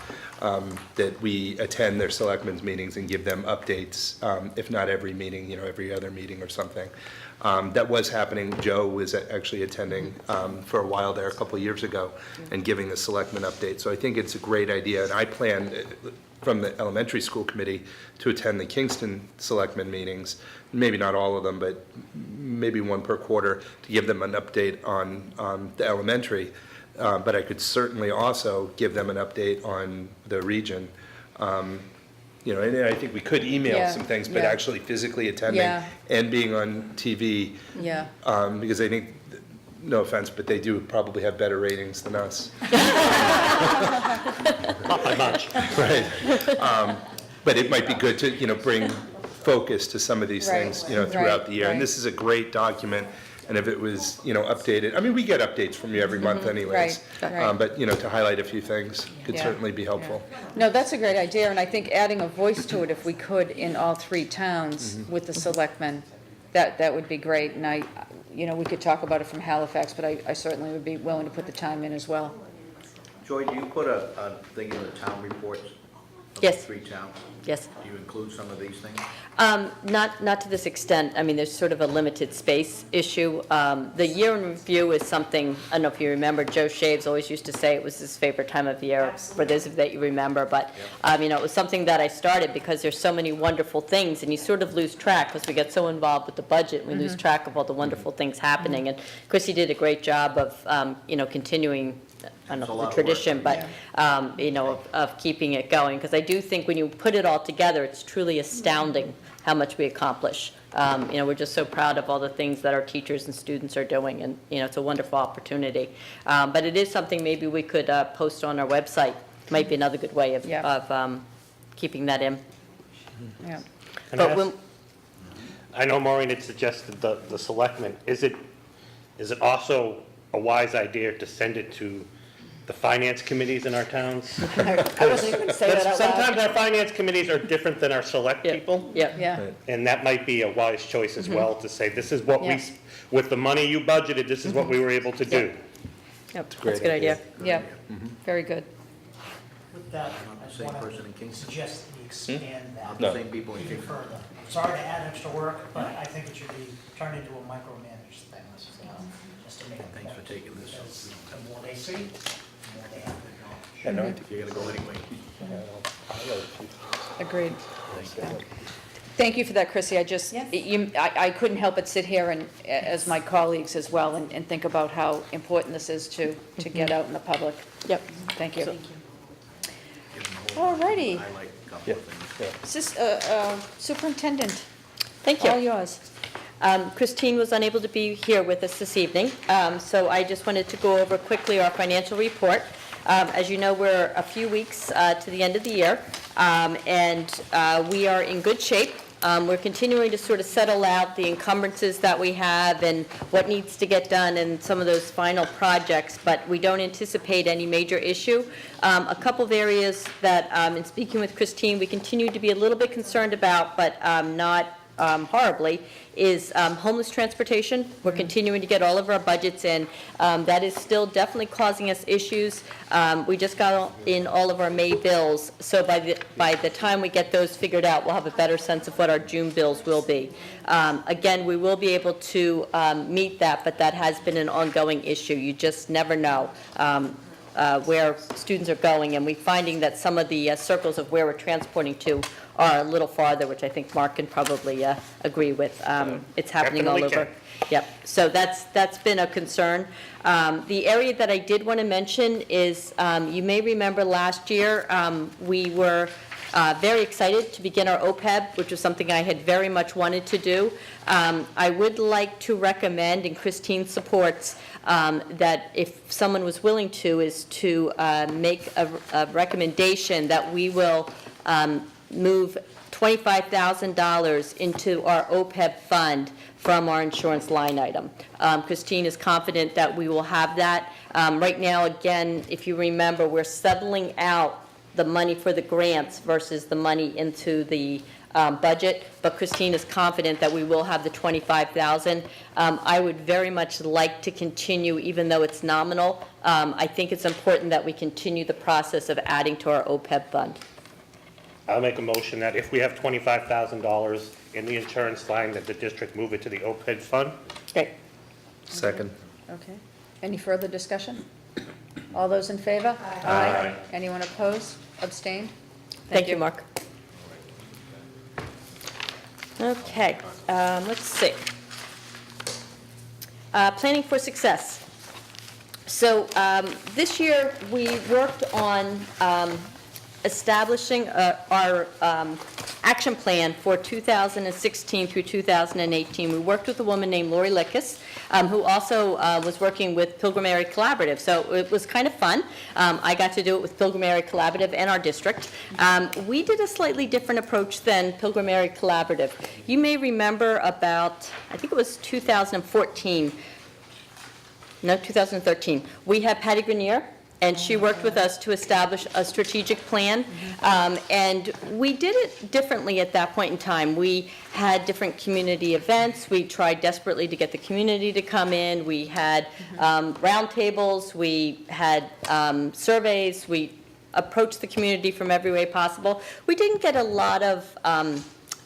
that we attend their selectmen's meetings and give them updates, if not every meeting, every other meeting or something. That was happening. Joe was actually attending for a while there a couple of years ago and giving the selectmen update. So I think it's a great idea, and I plan from the elementary school committee to attend the Kingston selectmen meetings, maybe not all of them, but maybe one per quarter, to give them an update on the elementary. But I could certainly also give them an update on the region. you know, and I think we could email
Yeah,
some things, but
yeah.
actually physically attending
Yeah.
and being on TV,
Yeah.
because I think, no offense, but they do probably have better ratings than us.
Not by much.
Right. But it might be good to, you know, bring focus to some of these
Right,
things, you know,
right,
throughout the year. And
right.
this is a great document, and if it was, you know, updated, I mean, we get updates from you every month anyways.
Right, right.
But, you know, to highlight a few things could
Yeah,
certainly be helpful.
No, that's a great idea, and I think adding a voice to it, if we could, in all three towns
Mm-hmm.
with the selectmen, that would be great. And I, you know, we could talk about it from Halifax, but I certainly would be willing to put the time in as well.
Joy, do you put a thing in the town reports? Of
Yes.
the 3 towns?
Yes.
Do you include some of these things?
Not to this extent. I mean, there's sort of a limited space issue. The year in review is something, I don't know if you remember, Joe Shaves always used to say it was his favorite time of year, for those of you that you remember. But, you know, it was something that I started because there's so many wonderful things, and you sort of lose track because we get so involved with the budget, we lose track of all the wonderful things happening. And Chrissy did a great job of, you know, continuing, I don't
It's a
know,
lot
the
of
tradition,
work.
but, you know, of keeping it going. Because I do think when you put it all together, it's truly astounding how much we accomplish. You know, we're just so proud of all the things that our teachers and students are doing, and, you know, it's a wonderful opportunity. But it is something maybe we could post on our website. Might be another good way of,
Yeah.
keeping that in.
Yeah.
And
But when,
I know Maureen had suggested the selectmen. Is it also a wise idea to send it to the finance committees in our towns?
I wasn't even going to say that out loud.
Sometimes our finance committees are different than our select people.
Yeah.
Yeah,
And that might be a wise choice as well, to say, this is what we,
Yes.
with the money you budgeted, this is what we were able to do.
Yep,
great
that's a good idea.
yeah, very good.
With that,
Not
I
the
just
same
want
person in
to
Kingston?
suggest that we expand that
Not the same people in
even
Kingston?
further. Sorry to add extra work, but I think it should be turned into a micromanaged thing, just to make it.
Thanks for taking this.
Because the more they see, the more they have to acknowledge.
Yeah, no,
You're gonna go anyway.
Agreed.
Thank you.
Thank you for that, Chrissy. I just,
Yes.
I couldn't help but sit here and, as my colleagues as well, and think about how important this is to get out in the public.
Yep.
Thank you.
Give them the whole-
All righty.
Highlight a couple of things.
Superintendent,
Thank you.
all yours.
Christine was unable to be here with us this evening, so I just wanted to go over quickly our financial report. As you know, we're a few weeks to the end of the year, and we are in good shape. We're continuing to sort of settle out the encumbrances that we have and what needs to get done and some of those final projects, but we don't anticipate any major issue. A couple of areas that, in speaking with Christine, we continue to be a little bit concerned about, but not horribly, is homeless transportation. We're continuing to get all of our budgets in. That is still definitely causing us issues. We just got in all of our May bills, so by the time we get those figured out, we'll have a better sense of what our June bills will be. Again, we will be able to meet that, but that has been an ongoing issue. You just never know where students are going, and we're finding that some of the circles of where we're transporting to are a little farther, which I think Mark can probably agree with. It's happening all
Definitely
over. Yep, so that's been a concern. The area that I did want to mention is, you may remember last year, we were very excited to begin our OPEB, which was something I had very much wanted to do. I would like to recommend, and Christine supports, that if someone was willing to, is to make a recommendation that we will move $25,000 into our OPEB fund from our insurance line item. Christine is confident that we will have that. Right now, again, if you remember, we're settling out the money for the grants versus the money into the budget, but Christine is confident that we will have the $25,000. I would very much like to continue, even though it's nominal. I think it's important that we continue the process of adding to our OPEB fund.
I'll make a motion that if we have $25,000 in the insurance line, that the district move it to the OPEB fund.
Great.
Second.
Okay. Any further discussion? All those in favor?
Aye.
Anyone opposed? Abstained?
Thank you, Mark. Okay, let's see. Planning for success. So this year, we worked on establishing our action plan for 2016 through 2018. We worked with a woman named Lori Lickis, who also was working with Pilgrim Area Collaborative, so it was kind of fun. I got to do it with Pilgrim Area Collaborative and our district. We did a slightly different approach than Pilgrim Area Collaborative. You may remember about, I think it was 2013, we had Patty Grenier, and she worked with us to establish a strategic plan. And we did it differently at that point in time. We had different community events. We tried desperately to get the community to come in. We had roundtables. We had surveys. We approached the community from every way possible. We didn't get a lot of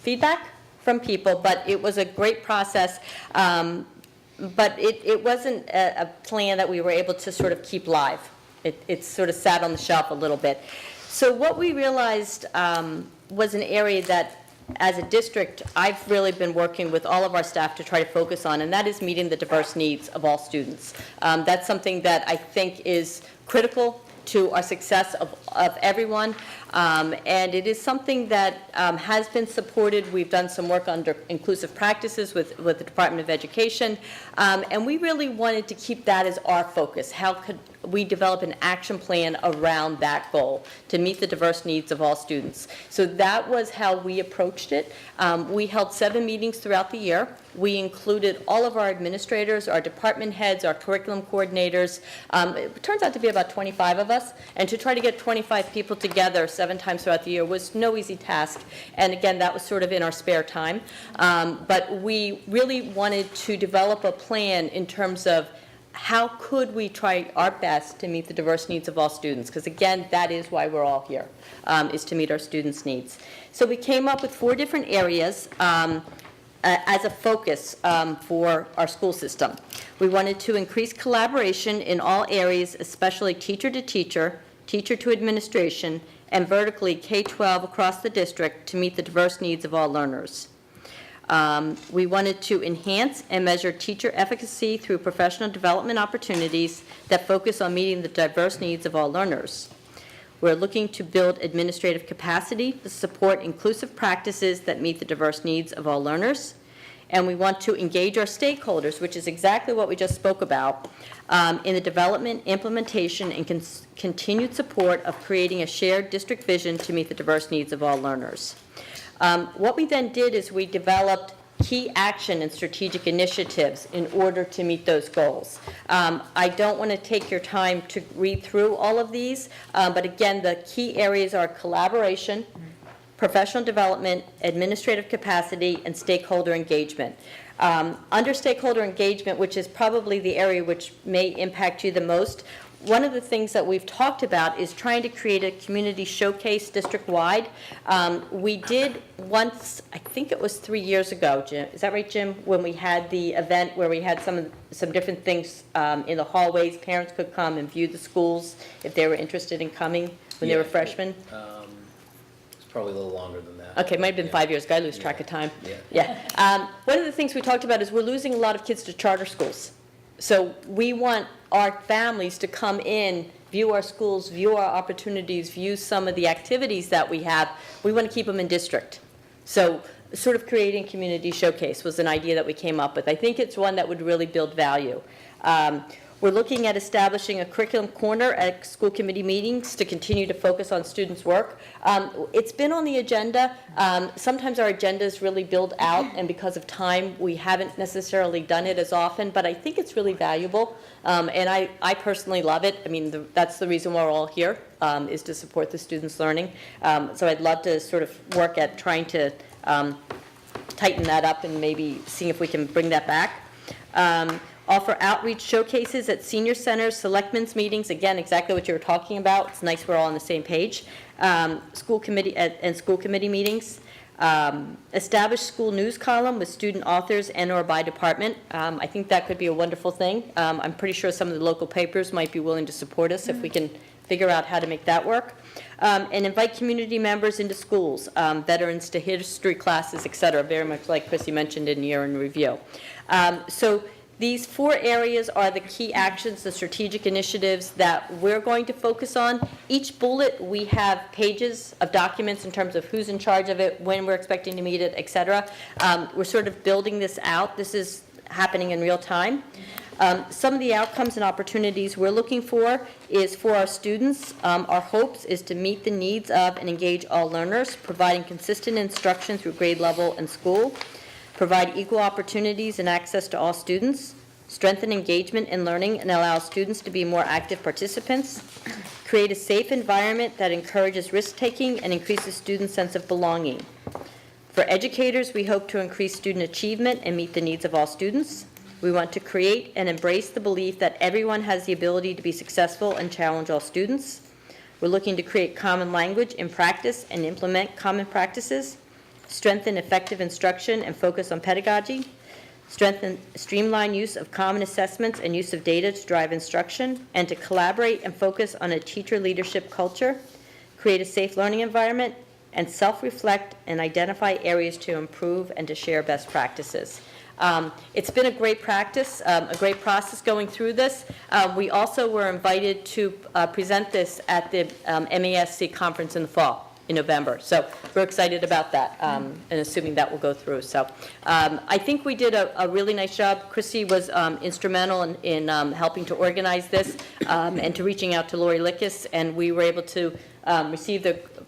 feedback from people, but it was a great process. But it wasn't a plan that we were able to sort of keep live. It sort of sat on the shelf a little bit. So what we realized was an area that, as a district, I've really been working with all of our staff to try to focus on, and that is meeting the diverse needs of all students. That's something that I think is critical to our success of everyone, and it is something that has been supported. We've done some work under inclusive practices with the Department of Education, and we really wanted to keep that as our focus. How could we develop an action plan around that goal to meet the diverse needs of all students? So that was how we approached it. We held 7 meetings throughout the year. We included all of our administrators, our department heads, our curriculum coordinators. It turns out to be about 25 of us, and to try to get 25 people together 7 times throughout the year was no easy task. And again, that was sort of in our spare time. But we really wanted to develop a plan in terms of how could we try our best to meet the diverse needs of all students? Because again, that is why we're all here, is to meet our students' needs. So we came up with 4 different areas as a focus for our school system. We wanted to increase collaboration in all areas, especially teacher to teacher, teacher to administration, and vertically K-12 across the district to meet the diverse needs of all learners. We wanted to enhance and measure teacher efficacy through professional development opportunities that focus on meeting the diverse needs of all learners. We're looking to build administrative capacity to support inclusive practices that meet the diverse needs of all learners. And we want to engage our stakeholders, which is exactly what we just spoke about, in the development, implementation, and continued support of creating a shared district vision to meet the diverse needs of all learners. What we then did is we developed key action and strategic initiatives in order to meet those goals. I don't want to take your time to read through all of these, but again, the key areas are collaboration, professional development, administrative capacity, and stakeholder engagement. Under stakeholder engagement, which is probably the area which may impact you the most, one of the things that we've talked about is trying to create a community showcase district-wide. We did once, I think it was 3 years ago, Jim. Is that right, Jim? When we had the event where we had some different things in the hallways. Parents could come and view the schools if they were interested in coming when they were freshmen.
It's probably a little longer than that.
Okay, it might have been 5 years ago. I lose track of time.
Yeah.
One of the things we talked about is we're losing a lot of kids to charter schools. So we want our families to come in, view our schools, view our opportunities, view some of the activities that we have. We want to keep them in district. So sort of creating community showcase was an idea that we came up with. I think it's one that would really build value. We're looking at establishing a curriculum corner at school committee meetings to continue to focus on students' work. It's been on the agenda. Sometimes our agendas really build out, and because of time, we haven't necessarily done it as often, but I think it's really valuable, and I personally love it. I mean, that's the reason we're all here, is to support the students' learning. So I'd love to sort of work at trying to tighten that up and maybe seeing if we can bring that back. Offer outreach showcases at senior centers, selectmen's meetings, again, exactly what you were talking about. It's nice we're all on the same page. School committee meetings. Establish school news column with student authors and or by department. I think that could be a wonderful thing. I'm pretty sure some of the local papers might be willing to support us if we can figure out how to make that work. And invite community members into schools, veterans to history classes, et cetera, very much like Chrissy mentioned in year in review. So These 4 areas are the key actions, the strategic initiatives that we're going to focus on. Each bullet, we have pages of documents in terms of who's in charge of it, when we're expecting to meet it, et cetera. We're sort of building this out. This is happening in real time. Some of the outcomes and opportunities we're looking for is for our students. Our hopes is to meet the needs of and engage all learners, providing consistent instruction through grade level and school, provide equal opportunities and access to all students, strengthen engagement in learning and allow students to be more active participants, create a safe environment that encourages risk-taking and increases students' sense of belonging. For educators, we hope to increase student achievement and meet the needs of all students. We want to create and embrace the belief that everyone has the ability to be successful and challenge all students. We're looking to create common language in practice and implement common practices, strengthen effective instruction and focus on pedagogy, strengthen streamline use of common assessments and use of data to drive instruction, and to collaborate and focus on a teacher leadership culture, create a safe learning environment, and self-reflect and identify areas to improve and to share best practices. It's been a great practice, a great process going through this. We also were invited to present this at the MASC conference in the fall, in November. So we're excited about that, and assuming that will go through. So I think we did a really nice job. Chrissy was instrumental in helping to organize this and to reaching out to Lori Lickis, and we were able to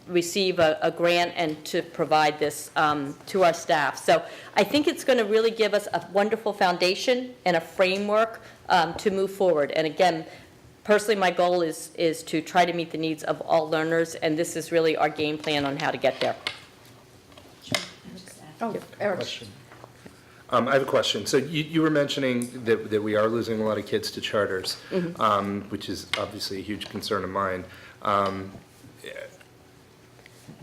receive a grant and to provide this to our staff. So I think it's going to really give us a wonderful foundation and a framework to move forward. And again, personally, my goal is to try to meet the needs of all learners, and this is really our game plan on how to get there.
Oh, Eric.
Question. I have a question. So you were mentioning that we are losing a lot of kids to charters, which is obviously a huge concern of mine.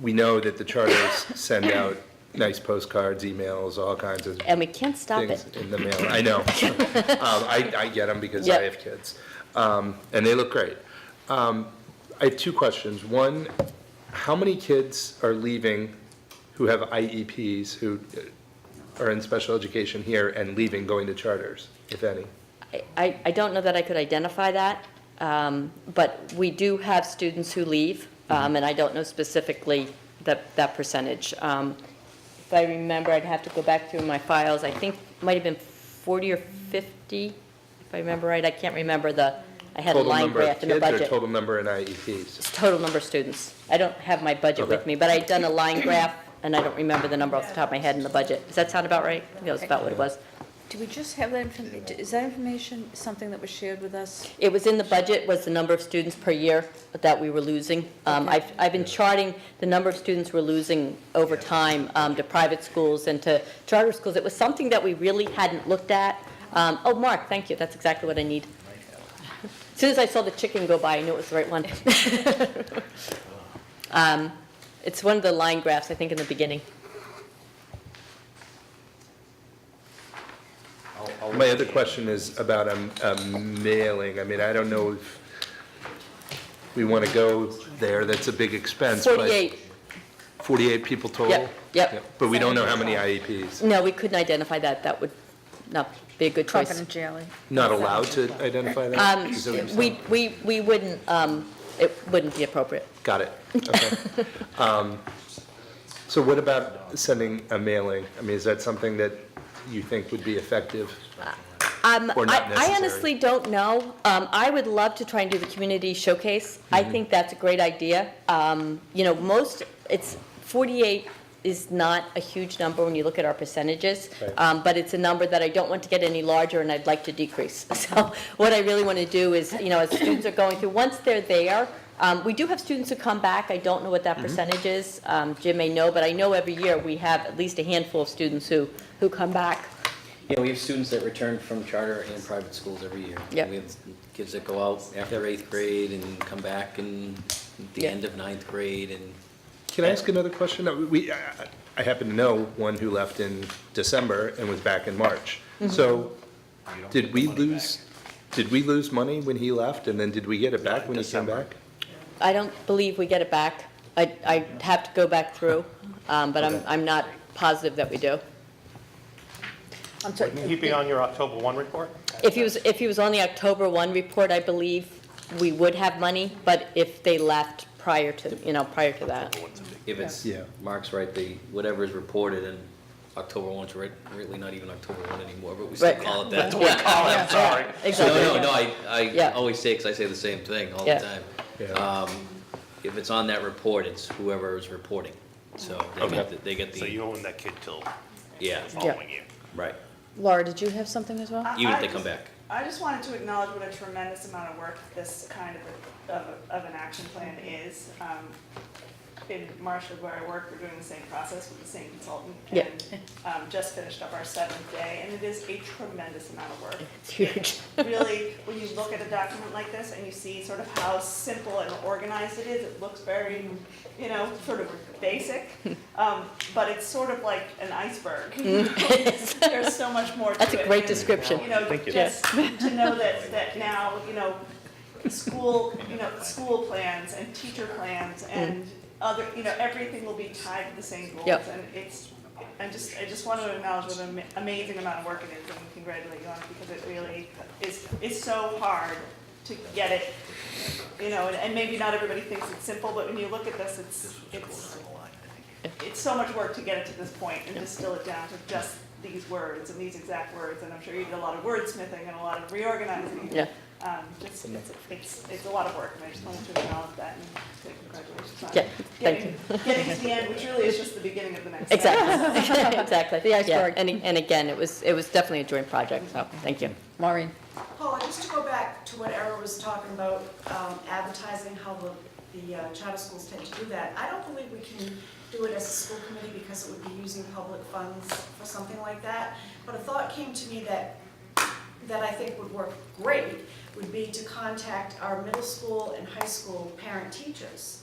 We know that the charters send out nice postcards, emails, all kinds of
And we can't stop
things
it.
in the mail. I know. I get them because I have kids. And they look great. I have 2 questions. One, how many kids are leaving who have IEPs, who are in special education here and leaving, going to charters, if any?
I don't know that I could identify that, but we do have students who leave, and I don't know specifically that percentage. If I remember, I'd have to go back through my files. I think it might have been 40 or 50, if I remember right. I can't remember I had a line graph in the budget.
Total number of kids or total number in IEPs?
It's total number of students. I don't have my budget with me, but I'd done a line graph, and I don't remember the number off the top of my head in the budget. Does that sound about right? I think that was about what it was.
Do we just have that information? Is that information something that was shared with us?
It was in the budget, was the number of students per year that we were losing. I've been charting the number of students we're losing over time to private schools and to charter schools. It was something that we really hadn't looked at. Oh, Mark, thank you. That's exactly what I need. As soon as I saw the chicken go by, I knew it was the right one. It's one of the line graphs, I think, in the beginning.
My other question is about a mailing. I mean, I don't know if we want to go there. That's a big expense. but
48.
48 people total?
Yep.
But we don't know how many IEPs.
No, we couldn't identify that. That would, no, be a good choice.
Confidentiality.
Not allowed to identify that? Is that what you're saying?
We wouldn't, it wouldn't be appropriate.
Got it. Okay. So what about sending a mailing? I mean, is that something that you think would be effective? Or not
I
necessary?
honestly don't know. I would love to try and do the community showcase. I think that's a great idea. You know, it's 48 is not a huge number when you look at our percentages,
Right.
but it's a number that I don't want to get any larger and I'd like to decrease. So what I really want to do is, you know, as students are going through, once they're there, we do have students who come back. I don't know what that percentage is. Jim may know, but I know every year we have at least a handful of students who come back.
Yeah, we have students that return from charter and private schools every year.
Yep.
We have kids that go out after 8th grade and come back in the
Yep.
end of 9th grade and.
Can I ask another question? I happen to know one who left in December and was back in March. So did we lose money when he left, and then did we get it back when he came back?
I don't believe we get it back. I have to go back through, but I'm not positive that we do.
Will he be on your October 1 report?
if he was on the October 1 report, I believe we would have money, but if they left prior to that.
If it's,
Yeah.
Mark's right, whatever is reported in October 1's really not even October 1 anymore, but we still
Right.
call it that.
That's what we call it, I'm sorry.
Exactly.
No, I
Yeah.
always say, because I say the same thing all
Yeah.
the time.
Yeah.
If it's on that report, it's whoever is reporting. So they get
So
the,
you own that kid till
yeah,
following year.
right,
Laura, did you have something as well?
even if they come back.
I just wanted to acknowledge what a tremendous amount of work this kind of an action plan is. In Marshwood, where I work, we're doing the same process with the same consultant.
Yeah.
And just finished up our 7th day, and it is a tremendous amount of work.
It's huge.
Really, when you look at a document like this and you see sort of how simple and organized it is, it looks very, sort of basic, but it's sort of like an iceberg. There's so much more to it.
That's a great
And,
description.
Thank you.
Just to know that now, school plans and teacher plans and other, everything will be tied to the same goals.
Yep.
And I just want to acknowledge what an amazing amount of work it is and congratulate you on it, because it really is so hard to get it, and maybe not everybody thinks it's simple, but when you look at this, it's so much work to get it to this point and distill it down to just these words and these exact words, and I'm sure you did a lot of wordsmithing and a lot of reorganizing.
Yeah.
It's a lot of work, and I just wanted to acknowledge that and say congratulations on
Yeah, thank you.
getting to the end, which really is just the beginning of the next step.
Exactly, exactly.
The iceberg.
Yeah, and again, it was definitely a joint project, so, thank you.
Maureen?
Paula, just to go back to what Era was talking about, advertising, how the charter schools tend to do that. I don't believe we can do it as a school committee because it would be using public funds for something like that. But a thought came to me that I think would work great would be to contact our middle school and high school parent teachers.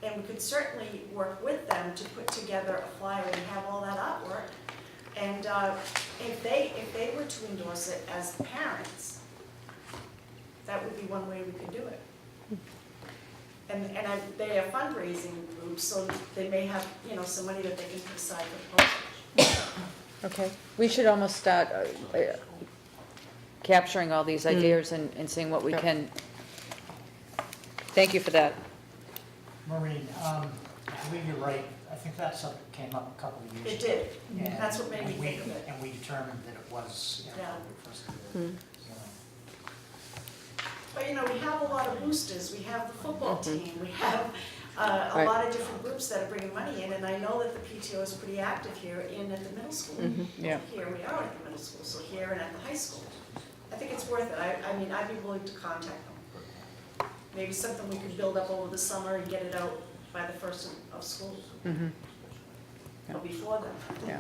And we could certainly work with them to put together a flyer and have all that artwork. And if they were to endorse it as parents, that would be one way we could do it. And they are fundraising groups, so they may have, some money that they can put aside for postage.
Okay, we should almost start capturing all these ideas and seeing what we can. Thank you for that.
Maureen, I believe you're right. I think that subject came up a couple of years
It
ago.
did.
And-
That's what made me
and we-
think of it.
And we determined that it was,
Yeah.
for us to do it.
But we have a lot of boosters, we have the football team, we have a
Right.
lot of different groups that are bringing money in, and I know that the PTO is pretty active here and at the middle school.
Yeah.
Here we are at the middle school, so here and at the high school. I think it's worth it, I mean, I'd be willing to contact them. Maybe something we could build up over the summer and get it out by the first of school, or before then.
Yeah.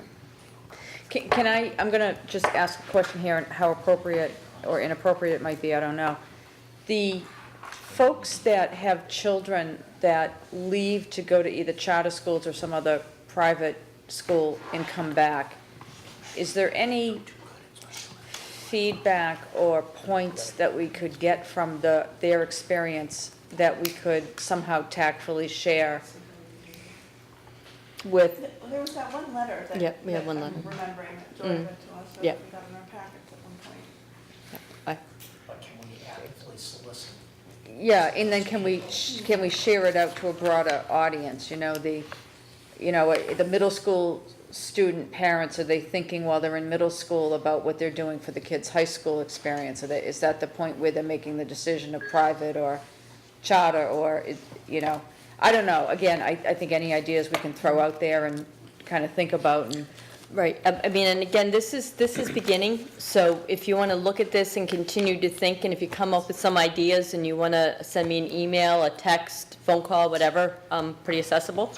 Can I'm gonna just ask a question here, and how appropriate or inappropriate it might be, I don't know. The folks that have children that leave to go to either charter schools or some other private school and come back, is there any feedback or points that we could get from their experience that we could somehow tactfully share with?
There was that one letter that.
Yeah, we have
that
one
I'm
letter.
remembering that Joy read to us, that
Yeah.
we got in our packets at one point.
But can we actively solicit?
Yeah, and then can we share it out to a broader audience, the middle school student parents, are they thinking while they're in middle school about what they're doing for the kids' high school experience? Is that the point where they're making the decision of private or charter, or, I don't know. Again, I think any ideas we can throw out there and kind of think about and.
Right, I mean, and again, this is beginning, so if you want to look at this and continue to think, and if you come up with some ideas and you want to send me an email, a text, phone call, whatever, I'm pretty accessible.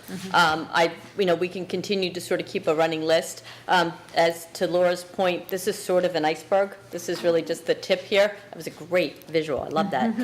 We can continue to sort of keep a running list. As to Laura's point, this is sort of an iceberg. This is really just the tip here. It was a great visual, I love that.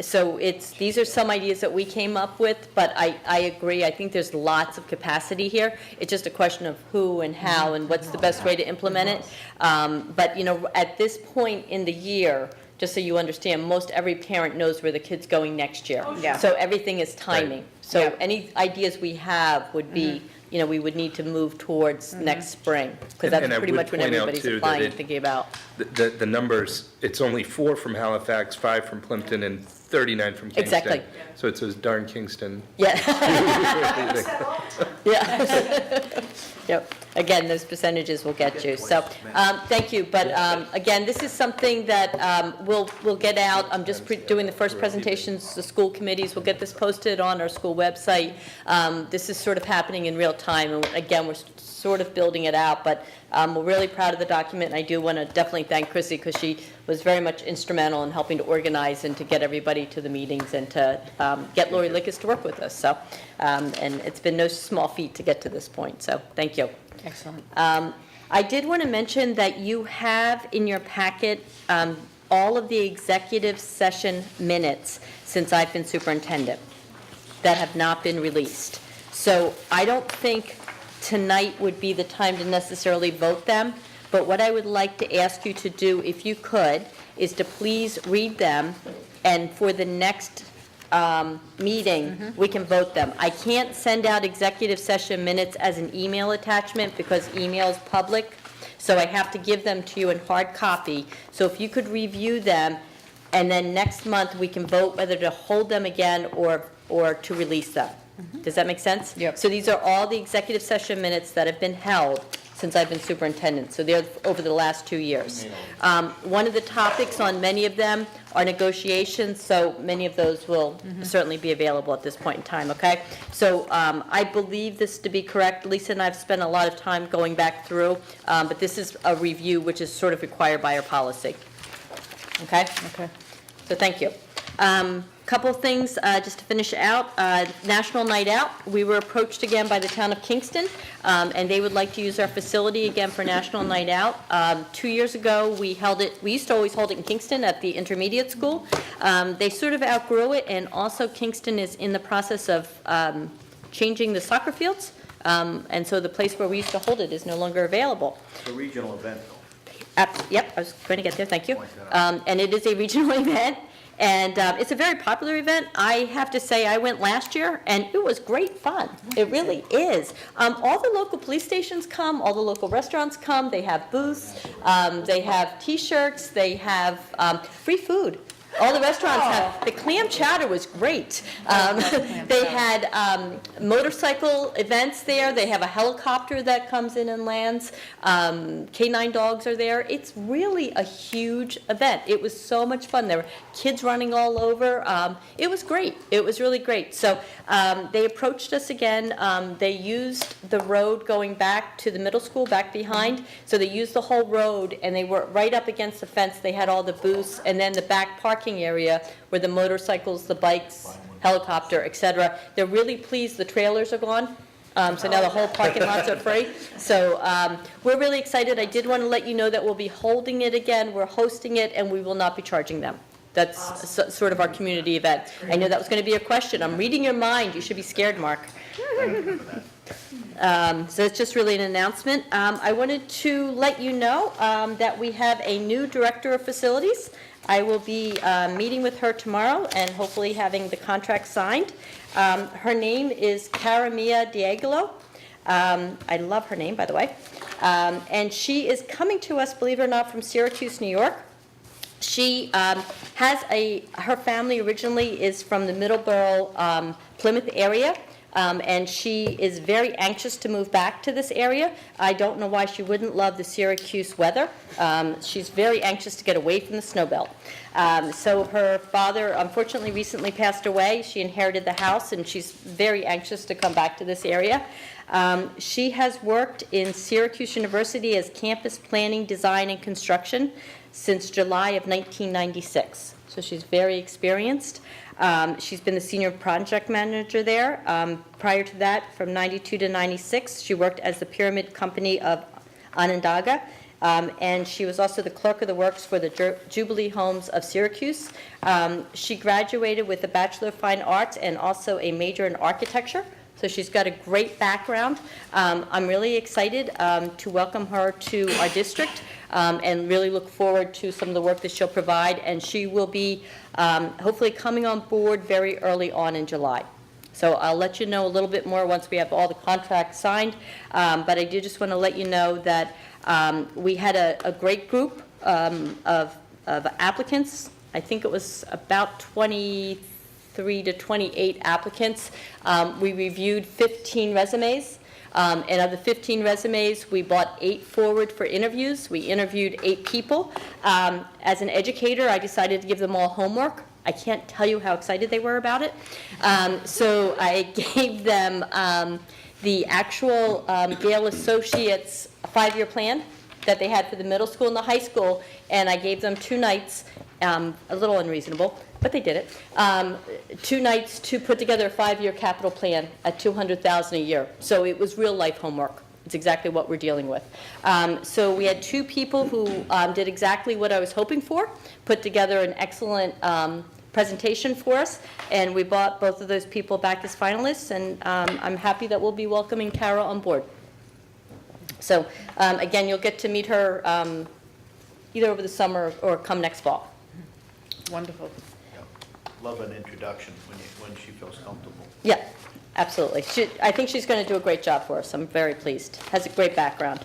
So these are some ideas that we came up with, but I agree, I think there's lots of capacity here. It's just a question of who and how and what's the best way to implement it. But, at this point in the year, just so you understand, most every parent knows where the kid's going next year.
Yeah.
So everything is timing. So
Yeah.
any ideas we have would be we would need to move towards next spring, because that's
And I
pretty
would
much when
point out,
everybody's
too, that
applying and
it-
thinking about.
The numbers, it's only 4 from Halifax, 5 from Plimpton, and 39 from Kingston.
Exactly.
So it's those darn Kingston.
Yeah. Yeah. Yep. Again, those percentages will get you. So, thank you. But again, this is something that we'll get out. I'm just doing the first presentations. The school committees will get this posted on our school website. This is sort of happening in real time. And again, we're sort of building it out. But we're really proud of the document. And I do want to definitely thank Chrissy, because she was very much instrumental in helping to organize and to get everybody to the meetings and to get Lori Lickis to work with us. So, and it's been no small feat to get to this point. So, thank you.
Excellent.
I did want to mention that you have in your packet all of the executive session minutes since I've been superintendent that have not been released. So I don't think tonight would be the time to necessarily vote them, but what I would like to ask you to do, if you could, is to please read them, and for the next meeting, we can vote them. I can't send out executive session minutes as an email attachment because email is public, so I have to give them to you in hard copy. So if you could review them, and then next month we can vote whether to hold them again or to release them. Does that make sense?
Yep.
So these are all the executive session minutes that have been held since I've been superintendent, so they're over the last 2 years. One of the topics on many of them are negotiations, so many of those will certainly be available at this point in time, okay? So I believe this to be correct. Lisa and I have spent a lot of time going back through, but this is a review which is sort of required by our policy. Okay?
Okay.
So thank you. Couple of things just to finish out. National Night Out, we were approached again by the town of Kingston, and they would like to use our facility again for National Night Out. 2 years ago, we held it, we used to always hold it in Kingston at the intermediate school. They sort of outgrew it, and also Kingston is in the process of changing the soccer fields, and so the place where we used to hold it is no longer available.
It's a regional event, though.
Yep, I was going to get there, thank you. And it is a regional event, and it's a very popular event. I have to say, I went last year, and it was great fun. It really is. All the local police stations come, all the local restaurants come, they have booths, they have T-shirts, they have free food. All the restaurants have, the clam chowder was great. They had motorcycle events there, they have a helicopter that comes in and lands, K9 dogs are there. It's really a huge event. It was so much fun. There were kids running all over. It was great. It was really great. So they approached us again. They used the road going back to the middle school, back behind. So they used the whole road, and they were right up against the fence. They had all the booths, and then the back parking area where the motorcycles, the bikes, helicopter, etc. They're really pleased the trailers are gone. So now the whole parking lots are free. So we're really excited. I did want to let you know that we'll be holding it again. We're hosting it, and we will not be charging them. That's sort of our community event. I know that was going to be a question. I'm reading your mind. You should be scared, Mark. So it's just really an announcement. I wanted to let you know that we have a new director of facilities. I will be meeting with her tomorrow and hopefully having the contract signed. Her name is Caramia Diagolo. I love her name, by the way. And she is coming to us, believe it or not, from Syracuse, New York. She her family originally is from the Middleborough, Plymouth area. And she is very anxious to move back to this area. I don't know why she wouldn't love the Syracuse weather. She's very anxious to get away from the snow belt. So her father, unfortunately, recently passed away. She inherited the house, and she's very anxious to come back to this area. She has worked in Syracuse University as campus planning, design, and construction since July of 1996. So she's very experienced. She's been the senior project manager there. Prior to that, from 92 to 96, she worked as the Pyramid Company of Onondaga, and she was also the clerk of the works for the Jubilee Homes of Syracuse. She graduated with a Bachelor of Fine Arts and also a major in architecture. So she's got a great background. I'm really excited to welcome her to our district and really look forward to some of the work that she'll provide. And she will be hopefully coming on board very early on in July. So I'll let you know a little bit more once we have all the contracts signed. But I do just want to let you know that we had a great group of applicants. I think it was about 23 to 28 applicants. We reviewed 15 resumes. And of the 15 resumes, we brought 8 forward for interviews. We interviewed 8 people. As an educator, I decided to give them all homework. I can't tell you how excited they were about it. So I gave them the actual Gale Associates 5-year plan that they had for the middle school and the high school, and I gave them 2 nights, a little unreasonable, but they did it, 2 nights to put together a 5-year capital plan at $200,000 a year. So it was real life homework. It's exactly what we're dealing with. So we had 2 people who did exactly what I was hoping for, put together an excellent presentation for us, and we brought both of those people back as finalists, and I'm happy that we'll be welcoming Kara on board. So again, you'll get to meet her either over the summer or come next fall.
Wonderful.
Love an introduction when she feels comfortable.
Yeah, absolutely. I think she's going to do a great job for us. I'm very pleased. Has a great background.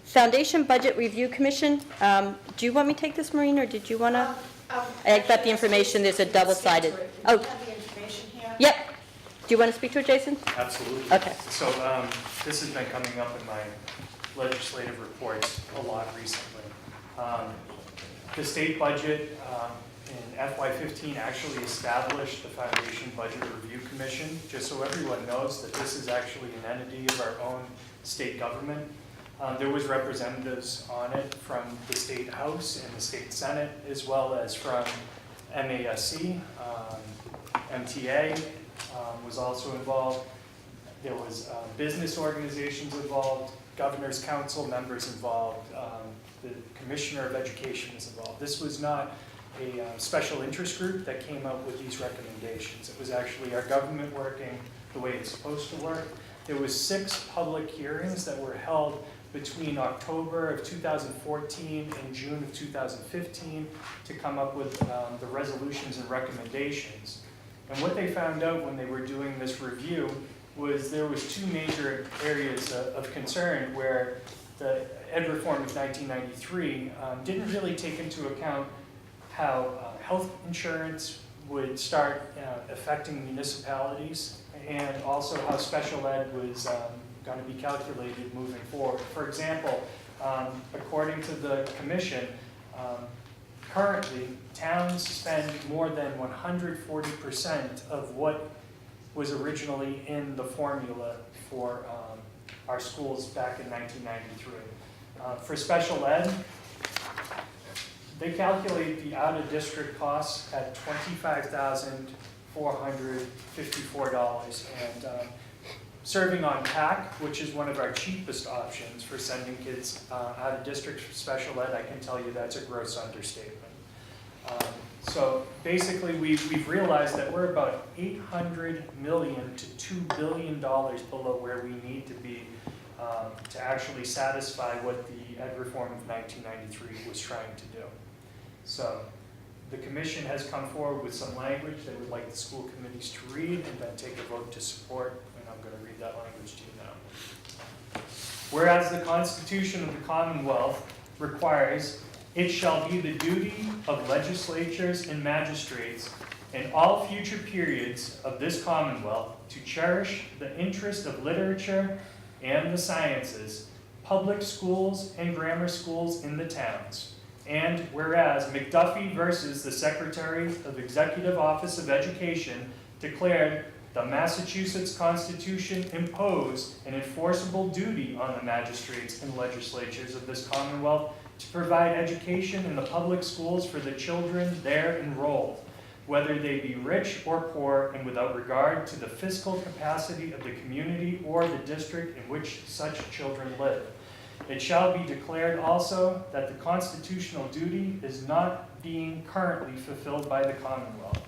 Foundation Budget Review Commission. Do you want me to take this, Maureen, or did you want to? I got the information. There's a double-sided. Oh,
have the information here.
yep. Do you want to speak to it, Jason?
Absolutely.
Okay.
So this has been coming up in my legislative reports a lot recently. The state budget in FY15 actually established the Foundation Budget Review Commission, just so everyone knows that this is actually an entity of our own state government. There was representatives on it from the State House and the State Senate, as well as from MASC, MTA was also involved. There was business organizations involved, Governor's Council members involved, the Commissioner of Education was involved. This was not a special interest group that came up with these recommendations. It was actually our government working the way it's supposed to work. There was 6 public hearings that were held between October of 2014 and June of 2015 to come up with the resolutions and recommendations. And what they found out when they were doing this review was there was 2 major areas of concern where the Ed Reform of 1993 didn't really take into account how health insurance would start affecting municipalities, and also how special ed was going to be calculated moving forward. For example, according to the commission, currently towns spend more than 140% of what was originally in the formula for our schools back in 1993. For special ed, they calculate the out-of-district costs at $25,454, and serving on PAC, which is one of our cheapest options for sending kids out of district for special ed, I can tell you that's a gross understatement. So basically, we've realized that we're about $800 million to $2 billion below where we need to be to actually satisfy what the Ed Reform of 1993 was trying to do. So the commission has come forward with some language they would like the school committees to read and then take a vote to support, and I'm going to read that language to you now. Whereas the Constitution of the Commonwealth requires, it shall be the duty of legislatures and magistrates in all future periods of this Commonwealth to cherish the interest of literature and the sciences, public schools and grammar schools in the towns. And whereas McDuffie versus the Secretary of Executive Office of Education declared the Massachusetts Constitution imposed an enforceable duty on the magistrates and legislatures of this Commonwealth to provide education in the public schools for the children there enrolled, whether they be rich or poor, and without regard to the fiscal capacity of the community or the district in which such children live. It shall be declared also that the constitutional duty is not being currently fulfilled by the Commonwealth.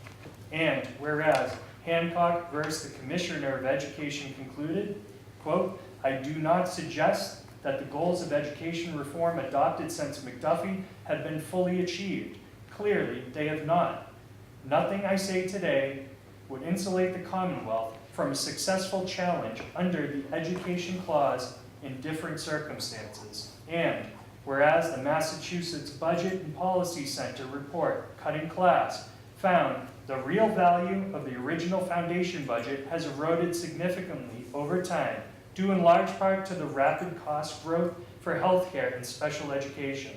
And whereas Hancock versus the Commissioner of Education concluded, quote, I do not suggest that the goals of education reform adopted since McDuffie have been fully achieved. Clearly, they have not. Nothing I say today would insulate the Commonwealth from a successful challenge under the Education Clause in different circumstances. And whereas the Massachusetts Budget and Policy Center report, Cutting Class, found the real value of the original foundation budget has eroded significantly over time, due in large part to the rapid cost growth for healthcare and special education.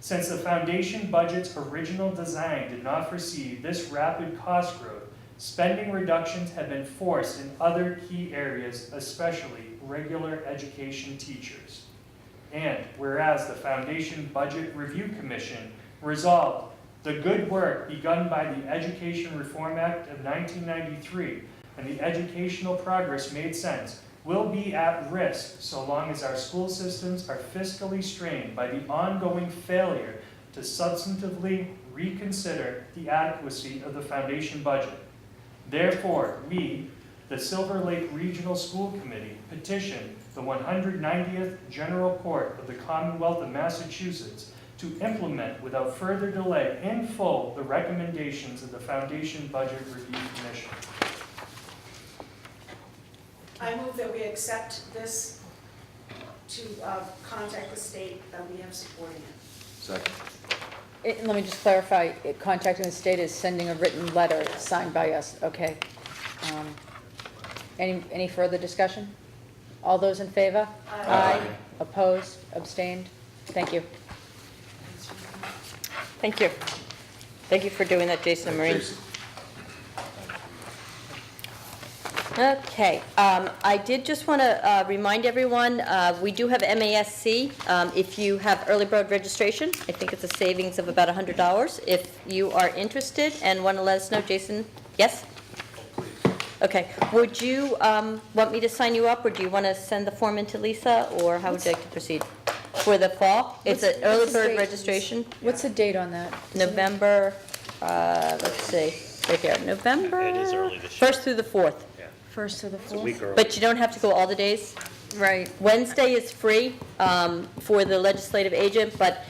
Since the foundation budget's original design did not foresee this rapid cost growth, spending reductions have been forced in other key areas, especially regular education teachers. And whereas the Foundation Budget Review Commission resolved the good work begun by the Education Reform Act of 1993 and the educational progress made since will be at risk so long as our school systems are fiscally strained by the ongoing failure to substantively reconsider the adequacy of the foundation budget. Therefore, we, the Silver Lake Regional School Committee, petition the 190th General Court of the Commonwealth of Massachusetts to implement without further delay in full the recommendations of the Foundation Budget Review Commission.
I move that we accept this to contact the state that we have supporting it.
Second.
Let me just clarify, contacting the state is sending a written letter signed by us, okay. Any further discussion? All those in favor?
Aye.
Opposed, abstained? Thank you.
Thank you. Thank you for doing that, Jason and Maureen.
Jason.
Okay, I did just want to remind everyone, we do have MASC. If you have early bird registration, I think it's a savings of about $100. If you are interested and want to let us know, Jason, yes? Okay, would you want me to sign you up, or do you want to send the form in to Lisa, or how would you like to proceed? For the fall, it's an early
what's the
bird
date?
Registration,
What's the date on that?
November, let's see, right here, November.
It is early this year.
1st through the 4th.
First to the
It's a
fourth?
week early.
But you don't have to go all the days.
Right.
Wednesday is free for the legislative agent, but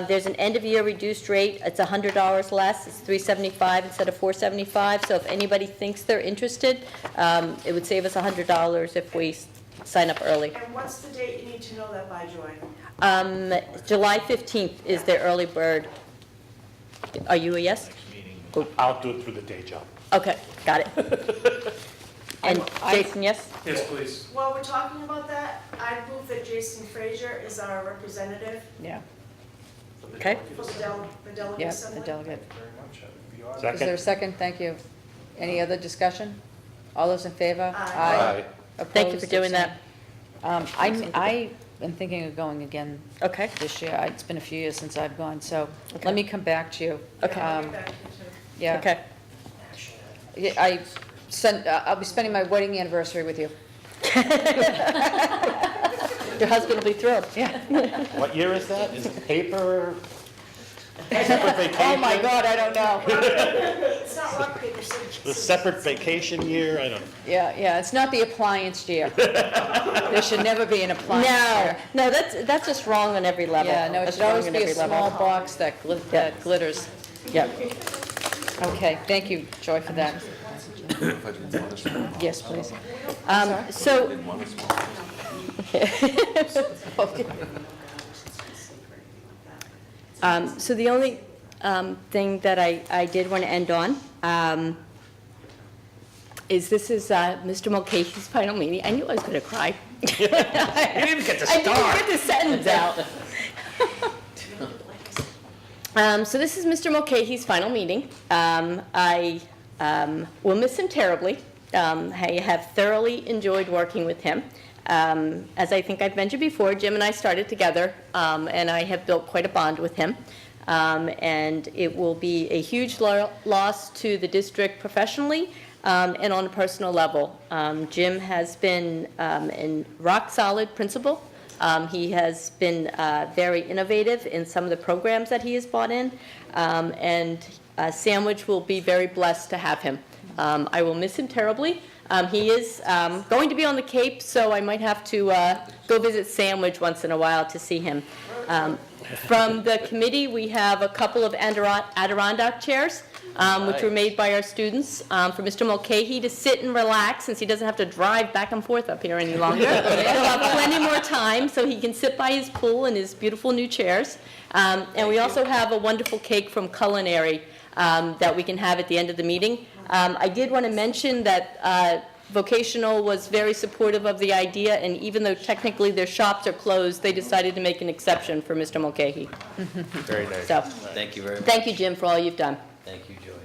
there's an end-of-year reduced rate. It's $100 less. It's $375 instead of $475. So if anybody thinks they're interested, it would save us $100 if we sign up early.
And what's the date you need to know that by, Joy?
July 15th is their early bird. Are you a yes?
I'll do it through the day job.
Okay, got it. And Jason, yes?
Yes, please.
While we're talking about that, I move that Jason Frazier is our representative
Yeah,
Okay.
for the delegate
yeah,
assembly.
the delegate.
Very much. That would be awesome.
Is there a
Second?
second? Thank you. Any other discussion? All those in favor?
Aye.
Thank you for
Opposed,
doing that.
abstained? I am thinking of going again
Okay.
this year. It's been a few years since I've gone, so
Okay.
let me come back to you.
Okay.
I'll get back to you too.
Yeah.
Okay.
Yeah, I'll be spending my wedding anniversary with you.
Your husband will be thrilled.
Yeah.
What year is that? Is it paper?
Oh, my God, I don't know.
It's not rock, paper, scissors.
The separate vacation year? I don't.
Yeah, it's not the appliance year. There should never be an appliance year.
No, that's just wrong on every level.
Yeah, no, it
That's
should always
wrong on
be a
every level.
small box that glitters.
Yep.
Okay, thank you, Joy, for that.
If I didn't want us to-
Yes, please.
So,
didn't want us to-
so the only thing that I did want to end on is this is Mr. Mulcahy's final meeting. I knew I was going to cry.
You didn't even get to
I
start.
didn't get the sentence out. So this is Mr. Mulcahy's final meeting. I will miss him terribly. I have thoroughly enjoyed working with him. As I think I've mentioned before, Jim and I started together, and I have built quite a bond with him. And it will be a huge loss to the district professionally and on a personal level. Jim has been a rock-solid principal. He has been very innovative in some of the programs that he has brought in, and Sandwich will be very blessed to have him. I will miss him terribly. He is going to be on the Cape, so I might have to go visit Sandwich once in a while to see him. From the committee, we have a couple of Adirondack chairs. which were
Nice.
made by our students, for Mr. Mulcahy to sit and relax, since he doesn't have to drive back and forth up here any longer. He'll have plenty more time, so he can sit by his pool in his beautiful new chairs. And we also have a wonderful cake from Culinary that we can have at the end of the meeting. I did want to mention that Vocational was very supportive of the idea, and even though technically their shops are closed, they decided to make an exception for Mr. Mulcahy.
Very nice.
So,
Thank you very much.
thank you, Jim, for all you've done.
Thank you, Joy.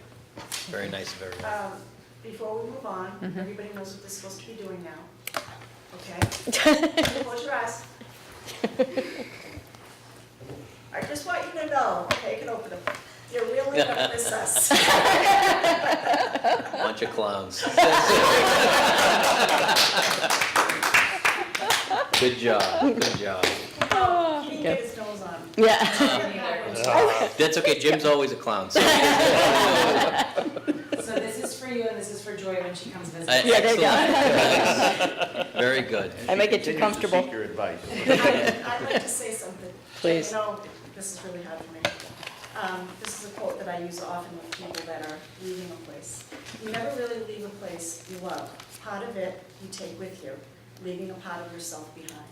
Very nice of everyone.
Before we move on, everybody knows what they're supposed to be doing now. Okay? Close your eyes. I just want you to know, okay, you can open them. You're really gonna miss us.
Bunch of clowns. Good job, good job.
He didn't get his nose on.
Yeah.
That's okay, Jim's always a clown, so.
So this is for you and this is for Joy when she comes visit.
Yeah, there you go.
Excellent. Very good.
I make it too
Continue to
comfortable.
seek your advice.
I'd like to say something.
Please.
You know, this is really hard for me. This is a quote that I use often with people that are leaving a place. You never really leave a place you love. Part of it you take with you, leaving a part of yourself behind.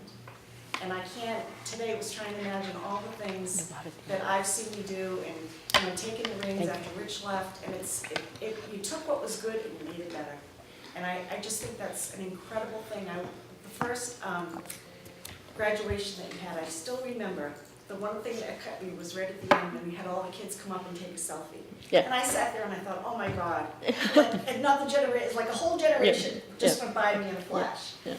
And I can't, today was trying to imagine all the things that I've seen you do, and taking the reins after Rich left, and you took what was good and you made it better. And I just think that's an incredible thing. The first graduation that you had, I still remember, the one thing that cut me was right at the end when we had all the kids come up and take a selfie.
Yeah.
And I sat there and I thought, oh my God, and not the generation, it's like a whole generation just went by me in a flash.
Yeah.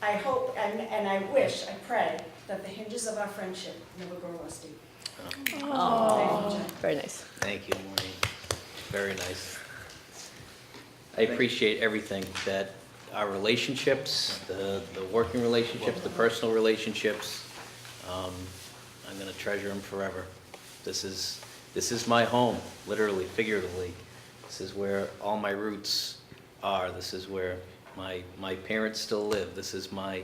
I hope, and I wish, I pray, that the hinges of our friendship never grow rusty.
Oh, very nice.
Thank you, Maureen. Very nice. I appreciate everything, that our relationships, the working relationships, the personal relationships, I'm gonna treasure them forever. This is my home, literally, figuratively. This is where all my roots are. This is where my parents still live. This is my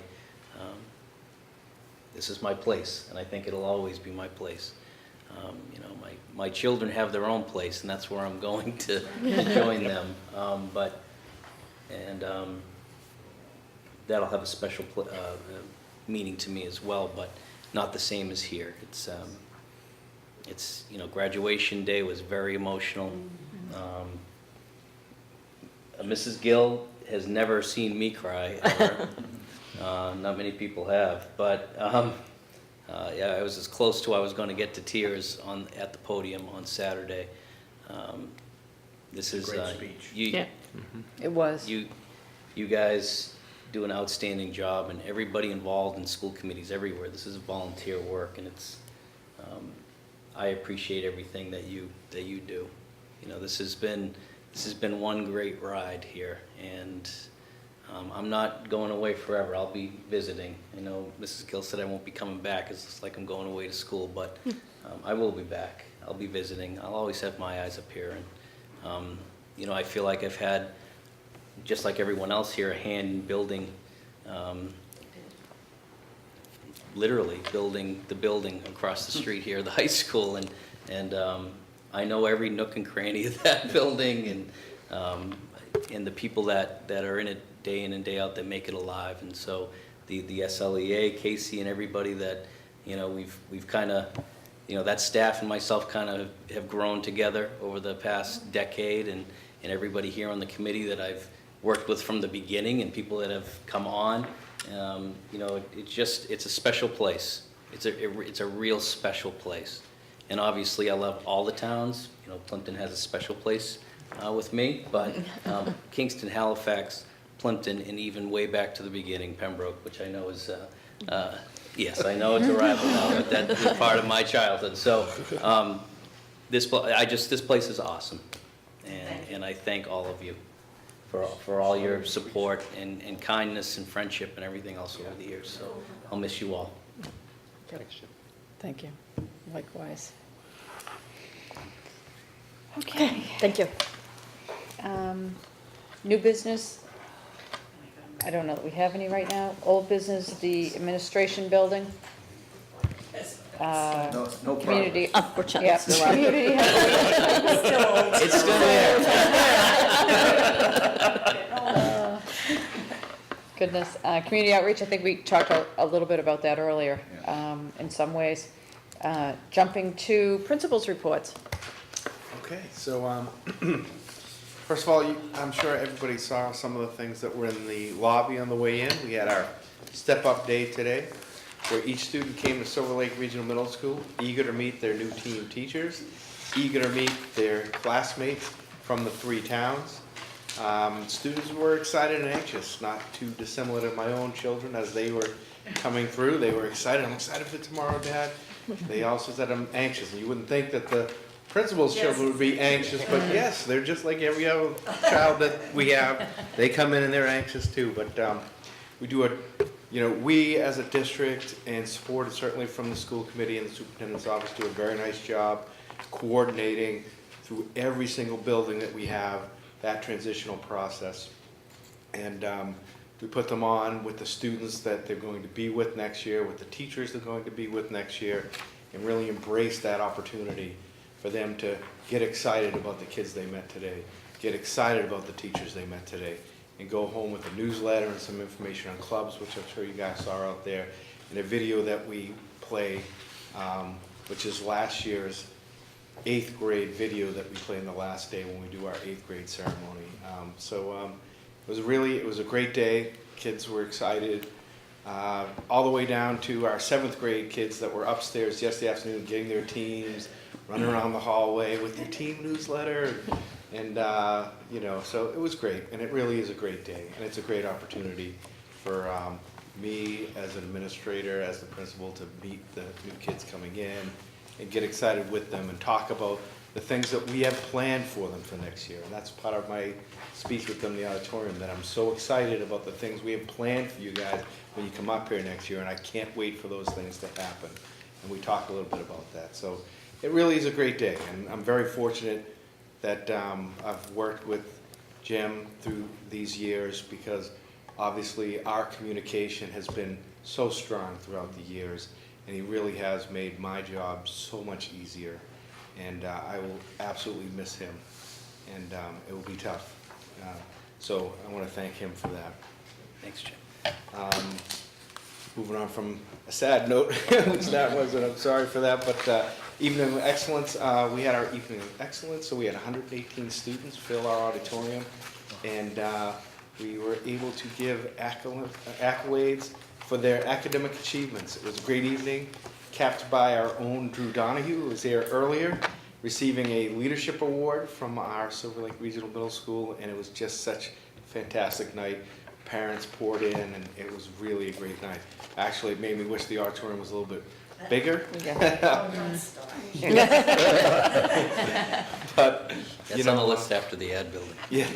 place, and I think it'll always be my place. You know, my children have their own place, and that's where I'm going to join them. That'll have a special meaning to me as well, but not the same as here. It's you know, graduation day was very emotional. Mrs. Gill has never seen me cry, ever. Not many people have, but yeah, I was as close to I was going to get to tears at the podium on Saturday. This is
Great speech.
Yeah.
It was.
You guys do an outstanding job, and everybody involved in school committees everywhere. This is volunteer work, and it's I appreciate everything that you do. You know, this has been one great ride here, and I'm not going away forever. I'll be visiting. I know Mrs. Gill said I won't be coming back. It's like I'm going away to school, but I will be back. I'll be visiting. I'll always have my eyes up here, and you know, I feel like I've had, just like everyone else here, a hand in building, literally building the building across the street here, the high school, and I know every nook and cranny of that building, and the people that are in it day in and day out that make it alive. And so the SLEA, Casey, and everybody that, you know, we've kind of, you know, that staff and myself kind of have grown together over the past decade, and everybody here on the committee that I've worked with from the beginning, and people that have come on. You know, it's a special place. It's a real special place. And obviously I love all the towns. You know, Plimpton has a special place with me, but Kingston, Halifax, Plimpton, and even way back to the beginning, Pembroke, which I know is, yes, I know it's a rival now, but that was part of my childhood. So this place is awesome, and I thank all of you for all your support and kindness and friendship and everything else over the years. So I'll miss you all.
Thank you. Likewise.
Okay, thank you.
New business? I don't know that we have any right now. Old business, the administration building?
No
community.
Unfortunately,
Yeah,
it's still on.
community.
It's still there.
Goodness, community outreach, I think we talked a little bit about that earlier, in some ways. Jumping to principals' reports.
Okay, so, first of all, I'm sure everybody saw some of the things that were in the lobby on the way in. We had our step-up day today, where each student came to Silver Lake Regional Middle School, eager to meet their new team teachers, eager to meet their classmates from the 3 towns. Students were excited and anxious, not too dissimilar to my own children as they were coming through. They were excited. I'm excited for tomorrow, Dad. They also said I'm anxious. And you wouldn't think that the principal's children would be anxious, but yes, they're just like every other child that we have. They come in and they're anxious too. But we do we as a district, and supported certainly from the school committee and the superintendent's office, do a very nice job coordinating through every single building that we have that transitional process. And we put them on with the students that they're going to be with next year, with the teachers they're going to be with next year, and really embrace that opportunity for them to get excited about the kids they met today, get excited about the teachers they met today, and go home with a newsletter and some information on clubs, which I'm sure you guys saw out there, and a video that we play, which is last year's 8th grade video that we play in the last day when we do our 8th grade ceremony. It was a great day. Kids were excited, all the way down to our 7th grade kids that were upstairs yesterday afternoon getting their teams, running around the hallway with their team newsletter. And, so it was great, and it really is a great day, and it's a great opportunity for me as an administrator, as the principal, to meet the new kids coming in and get excited with them and talk about the things that we have planned for them for next year. And that's part of my speech with them in the auditorium, that I'm so excited about the things we have planned for you guys when you come up here next year, and I can't wait for those things to happen. And we talk a little bit about that. So it really is a great day, and I'm very fortunate that I've worked with Jim through these years, because obviously our communication has been so strong throughout the years, and he really has made my job so much easier. And I will absolutely miss him, and it will be tough. So I want to thank him for that.
Thanks, Jim.
Moving on from a sad note, which that was, and I'm sorry for that, but Evening of Excellence, we had our Evening of Excellence, so we had 118 students fill our auditorium, and we were able to give accolades for their academic achievements. It was a great evening, capped by our own Drew Donahue, who was there earlier, receiving a leadership award from our Silver Lake Regional Middle School, and it was just such a fantastic night. Parents poured in, and it was really a great night. Actually, it made me wish the auditorium was a little bit bigger. But,
That's on the list after the ad building.
Yeah.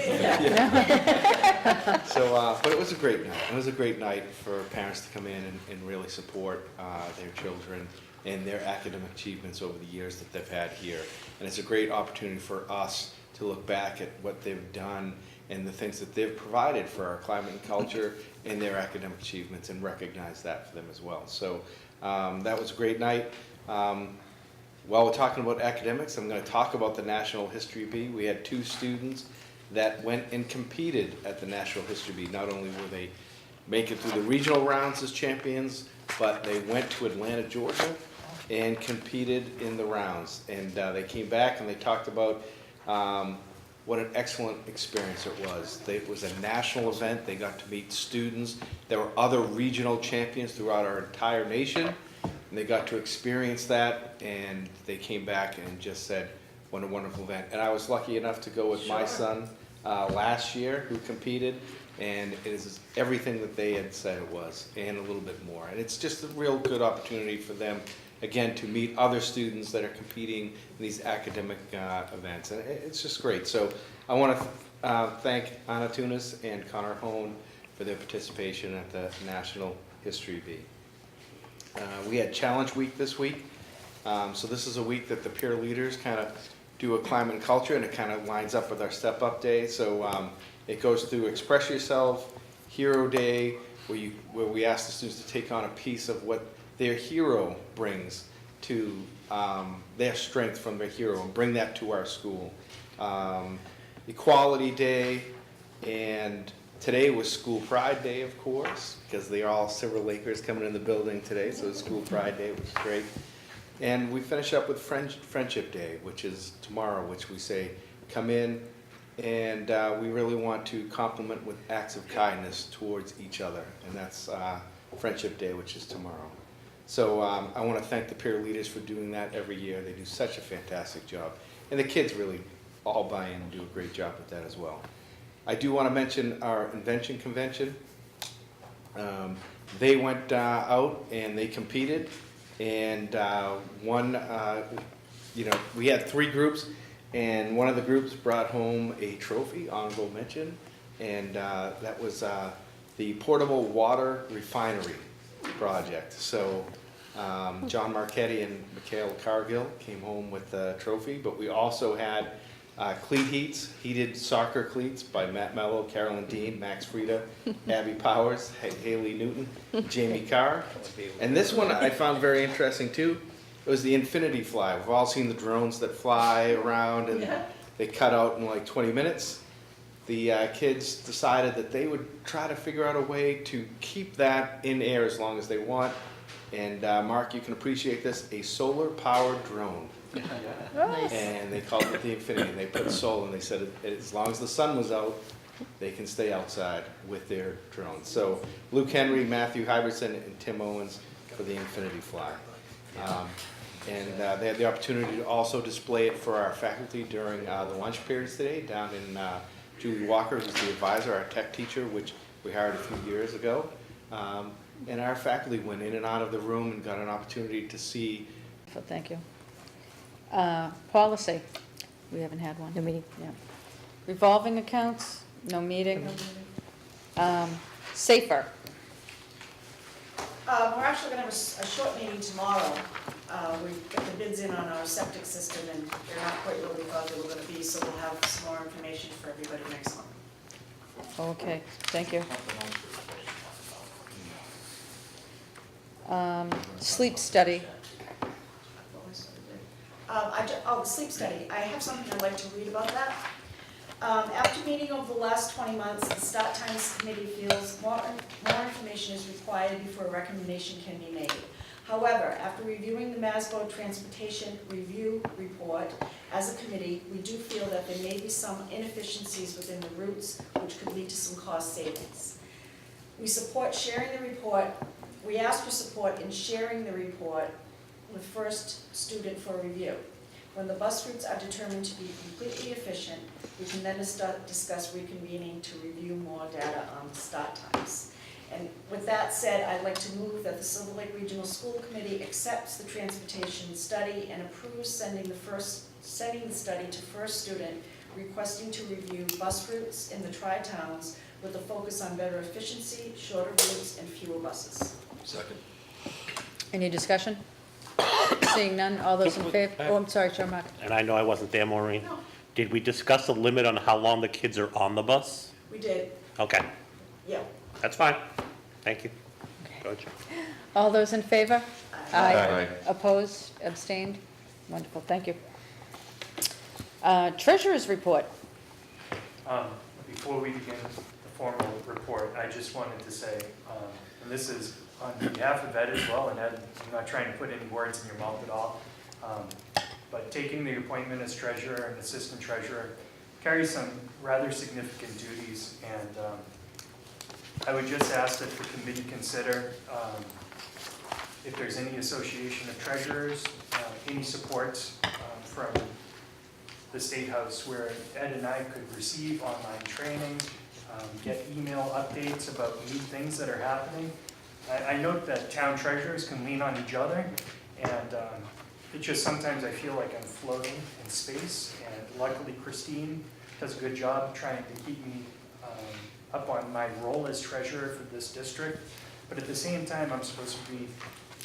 So, but it was a great night. It was a great night for parents to come in and really support their children and their academic achievements over the years that they've had here. And it's a great opportunity for us to look back at what they've done and the things that they've provided for our climate and culture and their academic achievements, and recognize that for them as well. So that was a great night. While we're talking about academics, I'm going to talk about the National History Bee. We had 2 students that went and competed at the National History Bee. Not only were they make it through the regional rounds as champions, but they went to Atlanta, Georgia, and competed in the rounds. And they came back and they talked about what an excellent experience it was. It was a national event. They got to meet students. There were other regional champions throughout our entire nation, and they got to experience that, and they came back and just said, what a wonderful event. And I was lucky enough to go with my son last year, who competed, and it is everything that they had said it was, and a little bit more. And it's just a real good opportunity for them, again, to meet other students that are competing in these academic events. And it's just great. So I want to thank Anna Tunis and Connor Hone for their participation at the National History Bee. We had Challenge Week this week. So this is a week that the peer leaders kind of do a climate and culture, and it kind of lines up with our Step Up Day. So it goes through Express Yourself, Hero Day, where we ask the students to take on a piece of what their hero brings to their strength from their hero and bring that to our school. Equality Day, and today was School Pride Day, of course, because they're all Silver Lakers coming in the building today, so it's School Pride Day, which is great. And we finish up with Friendship Day, which is tomorrow, which we say, come in, and we really want to compliment with acts of kindness towards each other, and that's Friendship Day, which is tomorrow. So I want to thank the peer leaders for doing that every year. They do such a fantastic job, and the kids really all buy in and do a great job with that as well. I do want to mention our Invention Convention. They went out and they competed, and we had 3 groups, and one of the groups brought home a trophy, honorable mention, and that was the Portable Water Refinery project. So John Marchetti and Mikhail Cargill came home with the trophy, but we also had cleat heats, heated soccer cleats by Matt Mello, Carolyn Dean, Max Frieda, Abby Powers, Haley Newton, Jamie Carr. And this one I found very interesting too. It was the Infinity Fly. We've all seen the drones that fly around and they cut out in like 20 minutes. The kids decided that they would try to figure out a way to keep that in air as long as they want. And Mark, you can appreciate this, a solar-powered drone. And they called it the Infinity, and they put solar, and they said as long as the sun was out, they can stay outside with their drones. So Luke Henry, Matthew Hybertson, and Tim Owens for the Infinity Fly. And they had the opportunity to also display it for our faculty during the lunch periods today down in Julie Walker, who's the advisor, our tech teacher, which we hired a few years ago. And our faculty went in and out of the room and got an opportunity to see.
Thank you. Policy, we haven't had one.
No meeting.
Yeah. Revolving accounts, no meeting. Safer.
We're actually gonna have a short meeting tomorrow. We've got the bids in on our septic system, and they're not quite where we thought they were gonna be, so we'll have some more information for everybody next month.
Okay, thank you. Sleep study.
The sleep study, I have something I'd like to read about that. After meeting over the last 20 months, the Start Times Committee feels more information is required before a recommendation can be made. However, after reviewing the MASBO Transportation Review Report, as a committee, we do feel that there may be some inefficiencies within the routes which could lead to some cost savings. We support sharing the report. We ask for support in sharing the report with First Student for review. When the bus routes are determined to be completely efficient, we can then discuss reconvening to review more data on start times. And with that said, I'd like to move that the Silver Lake Regional School Committee accepts the transportation study and approves sending the study to First Student, requesting to review bus routes in the tri-towns with a focus on better efficiency, shorter routes, and fewer buses.
Second.
Any discussion? Seeing none, all those in favor? Oh, I'm sorry, Chair Mark.
And I know I wasn't there, Maureen.
No.
Did we discuss a limit on how long the kids are on the bus?
We did,
Okay,
yeah.
that's fine. Thank you. Go ahead, Chair.
All those in favor?
Aye.
Opposed, abstained? Wonderful, thank you. Treasurer's report.
Before we begin the formal report, I just wanted to say, and this is on behalf of Ed as well, and Ed, I'm not trying to put any words in your mouth at all, but taking the appointment as treasurer and assistant treasurer carries some rather significant duties, and I would just ask that the committee consider if there's any association of treasurers, any support from the State House where Ed and I could receive online training, get email updates about new things that are happening. I note that town treasurers can lean on each other, and it just sometimes I feel like I'm floating in space, and luckily Christine does a good job trying to keep me up on my role as treasurer for this district, but at the same time I'm supposed to be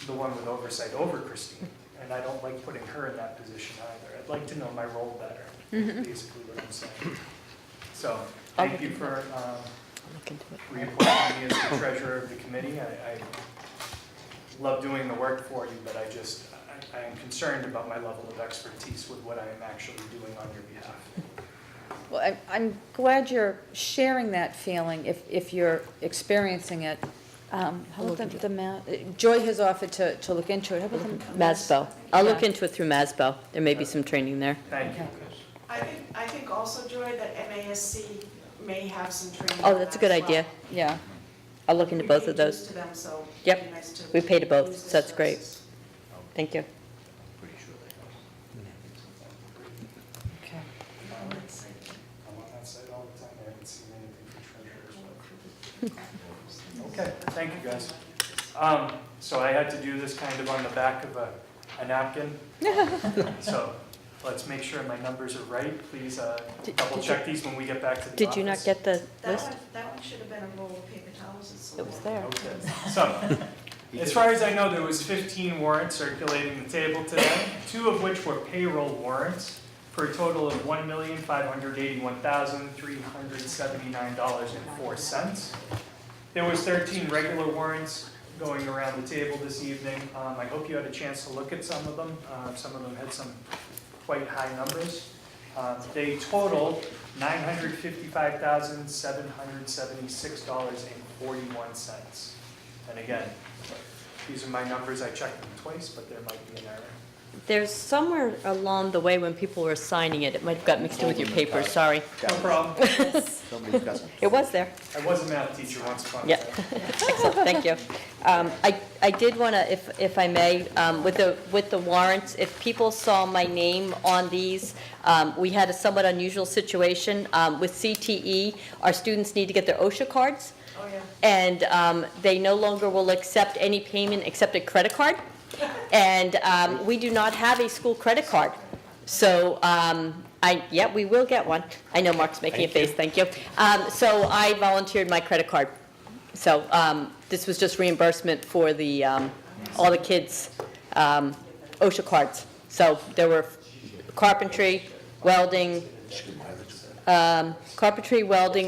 the one with oversight over Christine, and I don't like putting her in that position either. I'd like to know my role better, basically what I'm saying. So, thank you for reappointing me as the treasurer of the committee. I love doing the work for you, but I am concerned about my level of expertise with what I am actually doing on your behalf.
Well, I'm glad you're sharing that feeling if you're experiencing it. How about Joy has offered to look into it. How about the
MASBO. I'll look
Yeah.
into it through MASBO. There may be some training there.
Thank you.
I think also, Joy, that MASC may have some training.
Oh,
on
that's a
that
good
as well.
idea.
Yeah.
I'll look into
We
both
pay
of those.
dues to them, so it'd
Yep.
be nice to
We pay to both,
use
so
their
that's great.
services.
Thank you.
Pretty sure they
Okay.
I'm on that site all the time. I haven't seen anything for treasurers. Okay, thank you, guys. So I had to do this kind of on the back of a napkin. So let's make sure my numbers are right. Please double check these when we get back to the office.
Did you not get the list?
That one should have been a roll of paper towels. It's so
It was
long.
there.
Okay. So, as far as I know, there was 15 warrants circulating the table today, 2 of which were payroll warrants, for a total of $1,581,379.04. There was 13 regular warrants going around the table this evening. I hope you had a chance to look at some of them. Some of them had some quite high numbers. They totaled $955,776.41. And again, these are my numbers. I checked them twice, but there might be an error.
There's somewhere along the way when people were signing it, it might have got mixed in with your paper, sorry.
No problem.
Somebody's got some.
It was there.
I was a math teacher once upon a
Yeah.
time.
So, thank you. I did want to, if I may, with the warrants, if people saw my name on these, we had a somewhat unusual situation. With CTE, our students need to get their OSHA cards,
Oh, yeah.
and they no longer will accept any payment except a credit card. And we do not have a school credit card. So, yeah, we will get one. I know Mark's making a face, thank you. So I volunteered my credit card. So this was just reimbursement for the, all the kids' OSHA cards. So there were carpentry, welding,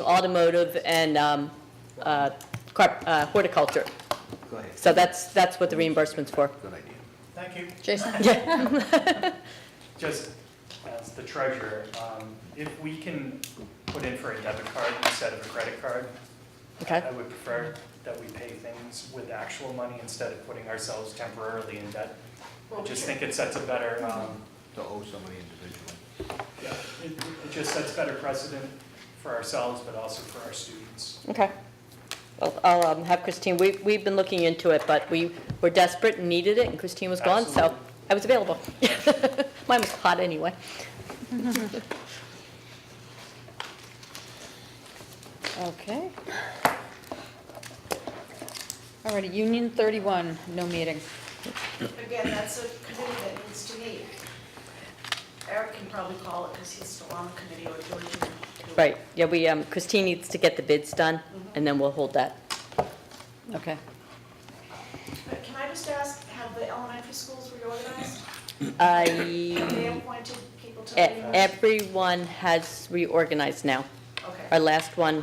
automotive, and horticulture.
Go ahead.
So that's what the reimbursement's for.
Good idea.
Thank you.
Jason?
Just as the treasurer, if we can put in for a debit card instead of a credit card,
Okay.
I would prefer that we pay things with actual money instead of putting ourselves temporarily in debt. I just think it sets a better,
To owe somebody individually.
yeah, it just sets better precedent for ourselves, but also for our students.
Okay. Well, I'll have Christine, we've been looking into it, but we were desperate and needed it, and Christine was gone, so
Absolutely.
I was available. Mine was hot anyway.
Okay. All righty, Union 31, no meeting.
Again, that's a committee that needs to meet. Eric can probably call it because he's still on the committee, or George can do it.
Right, yeah, Christine needs to get the bids done, and then we'll hold that.
Okay.
But can I just ask, have the elementary schools reorganized? Have
I,
they appointed people to reorganize?
everyone has reorganized now.
Okay,
Our last one,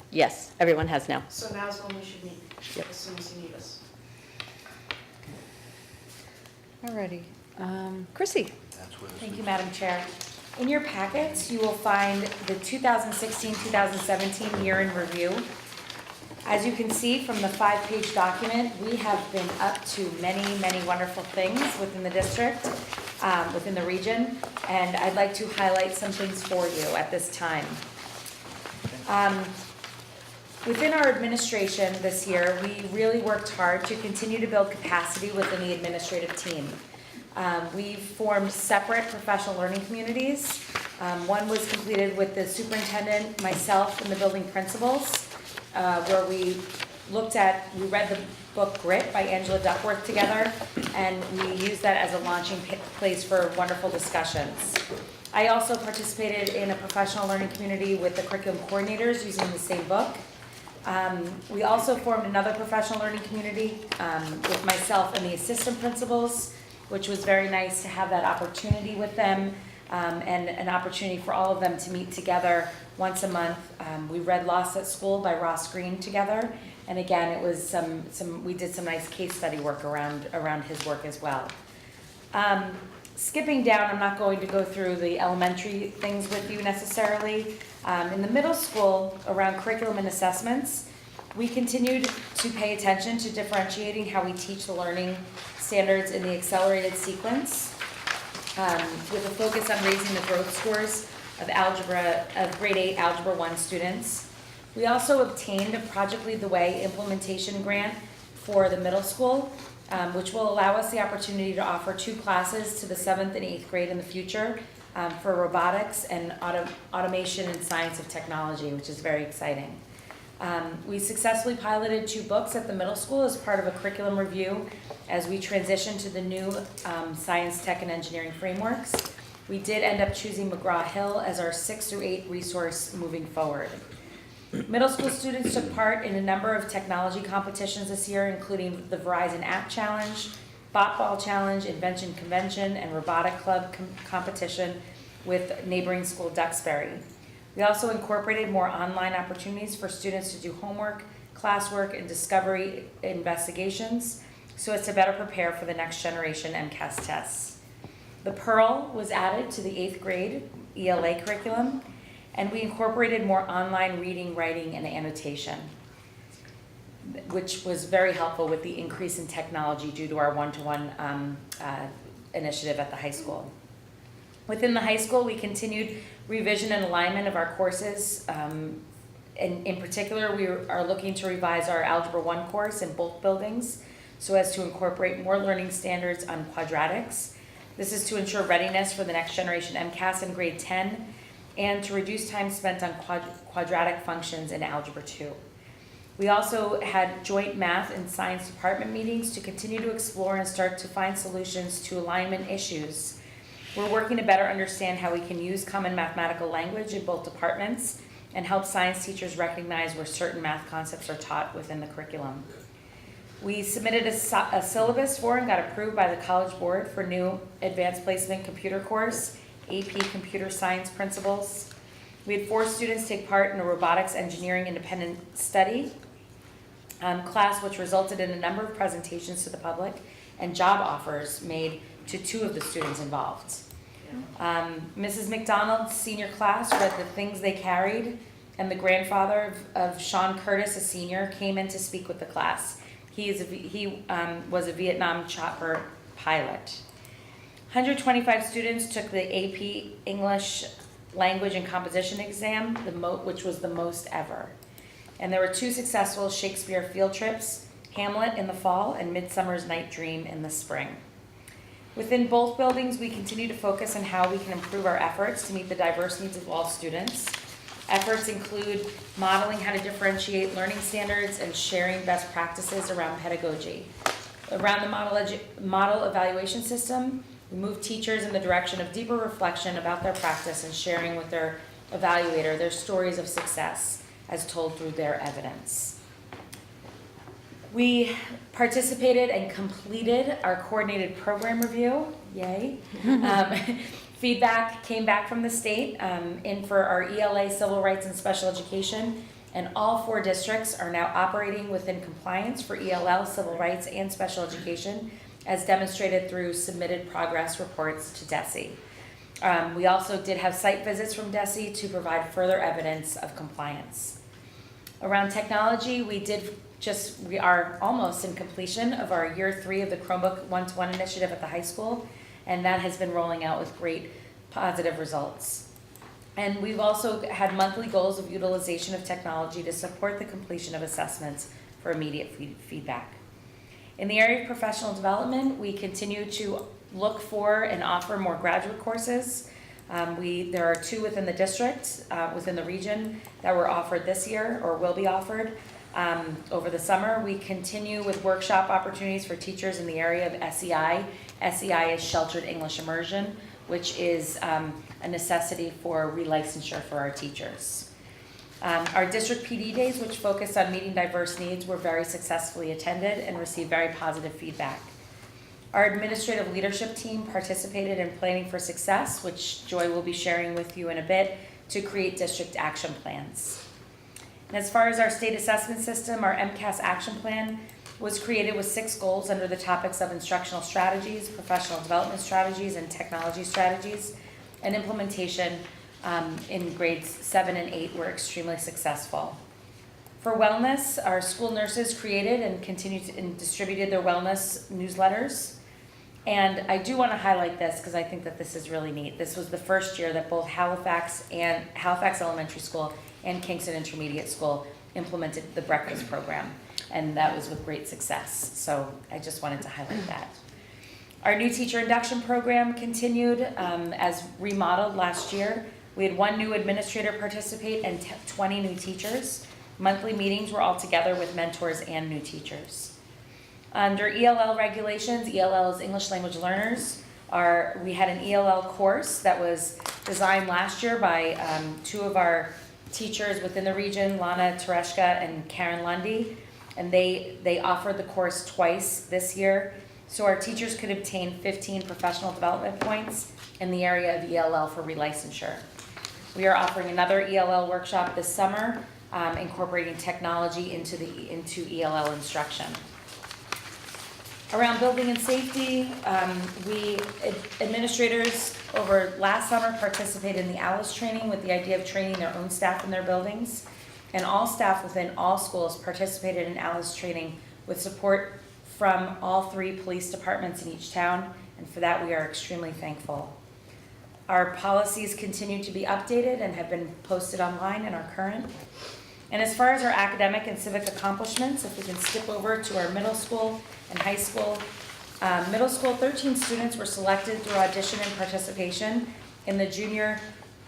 yes, everyone has now.
so now's when we should meet,
Yep.
as soon as you need us.
All righty. Chrissy?
That's where the.
Thank you, Madam Chair. In your packets, you will find the 2016-2017 year in review. As you can see from the 5-page document, we have been up to many, many wonderful things within the district, within the region, and I'd like to highlight some things for you at this time. Within our administration this year, we really worked hard to continue to build capacity within the administrative team. We've formed separate professional learning communities. One was completed with the superintendent, myself, and the building principals, where we read the book Grit by Angela Duckworth together, and we used that as a launching place for wonderful discussions. I also participated in a professional learning community with the curriculum coordinators using the same book. We also formed another professional learning community with myself and the assistant principals, which was very nice to have that opportunity with them, and an opportunity for all of them to meet together once a month. We read Lost at School by Ross Greene together, and again, it was we did some nice case study work around his work as well. Skipping down, I'm not going to go through the elementary things with you necessarily. In the middle school, around curriculum and assessments, we continued to pay attention to differentiating how we teach the learning standards in the accelerated sequence, with a focus on raising the growth scores of grade 8 Algebra 1 students. We also obtained a Project Lead the Way implementation grant for the middle school, which will allow us the opportunity to offer 2 classes to the 7th and 8th grade in the future for robotics and automation and science of technology, which is very exciting. We successfully piloted 2 books at the middle school as part of a curriculum review as we transition to the new science, tech, and engineering frameworks. We did end up choosing McGraw-Hill as our 6 through 8 resource moving forward. Middle school students took part in a number of technology competitions this year, including the Verizon App Challenge, Bot Ball Challenge, Invention Convention, and Robotic Club competition with neighboring school Duxbury. We also incorporated more online opportunities for students to do homework, classwork, and discovery investigations so as to better prepare for the next generation MCAS tests. The Pearl was added to the 8th grade ELA curriculum, and we incorporated more online reading, writing, and annotation, which was very helpful with the increase in technology due to our one-to-one initiative at the high school. Within the high school, we continued revision and alignment of our courses. In particular, we are looking to revise our Algebra 1 course in both buildings so as to incorporate more learning standards on quadratics. This is to ensure readiness for the next generation MCAS in grade 10 and to reduce time spent on quadratic functions in Algebra 2. We also had joint math and science department meetings to continue to explore and start to find solutions to alignment issues. We're working to better understand how we can use common mathematical language in both departments and help science teachers recognize where certain math concepts are taught within the curriculum. We submitted a syllabus for and got approved by the College Board for new advanced placement computer course, AP Computer Science Principles. We had 4 students take part in a robotics engineering independent study class, which resulted in a number of presentations to the public and job offers made to 2 of the students involved. Mrs. McDonald's senior class read The Things They Carried, and the grandfather of Sean Curtis, a senior, came in to speak with the class. He was a Vietnam chopper pilot. 125 students took the AP English Language and Composition exam, which was the most ever. And there were 2 successful Shakespeare field trips, Hamlet in the fall and Midsummer's Night Dream in the spring. Within both buildings, we continue to focus on how we can improve our efforts to meet the diverse needs of all students. Efforts include modeling how to differentiate learning standards and sharing best practices around pedagogy. Around the model evaluation system, we move teachers in the direction of deeper reflection about their practice and sharing with their evaluator their stories of success as told through their evidence. We participated and completed our coordinated program review, yay. Feedback came back from the state in for our ELA, Civil Rights and Special Education, and all 4 districts are now operating within compliance for ELL, Civil Rights, and Special Education, as demonstrated through submitted progress reports to DESE. We also did have site visits from DESE to provide further evidence of compliance. Around technology, we are almost in completion of our year 3 of the Chromebook one-to-one initiative at the high school, and that has been rolling out with great positive results. And we've also had monthly goals of utilization of technology to support the completion of assessments for immediate feedback. In the area of professional development, we continue to look for and offer more graduate courses. There are 2 within the district, within the region, that were offered this year or will be offered. Over the summer, we continue with workshop opportunities for teachers in the area of SEI. SEI is Sheltered English Immersion, which is a necessity for relicensure for our teachers. Our district PD days, which focused on meeting diverse needs, were very successfully attended and received very positive feedback. Our administrative leadership team participated in Planning for Success, which Joy will be sharing with you in a bit, to create district action plans. And as far as our state assessment system, our MCAS action plan, was created with 6 goals under the topics of instructional strategies, professional development strategies, and technology strategies. And implementation in grades 7 and 8 were extremely successful. For wellness, our school nurses created and continued and distributed their wellness newsletters. And I do want to highlight this because I think that this is really neat. This was the first year that both Halifax Elementary School and Kingston Intermediate School implemented the breakfast program, and that was with great success. So I just wanted to highlight that. Our new teacher induction program continued as remodeled last year. We had 1 new administrator participate and 20 new teachers. Monthly meetings were all together with mentors and new teachers. Under ELL regulations, ELL is English Language Learners. We had an ELL course that was designed last year by 2 of our teachers within the region, Lana Tereshka and Karen Lundy, and they offered the course twice this year. So our teachers could obtain 15 professional development points in the area of ELL for relicensure. We are offering another ELL workshop this summer, incorporating technology into ELL instruction. Around building and safety, administrators over last summer participated in the ALICE training with the idea of training their own staff in their buildings. And all staff within all schools participated in ALICE training with support from all 3 police departments in each town, and for that we are extremely thankful. Our policies continue to be updated and have been posted online and are current. And as far as our academic and civic accomplishments, if we can skip over to our middle school and high school. Middle school, 13 students were selected through audition and participation in the Junior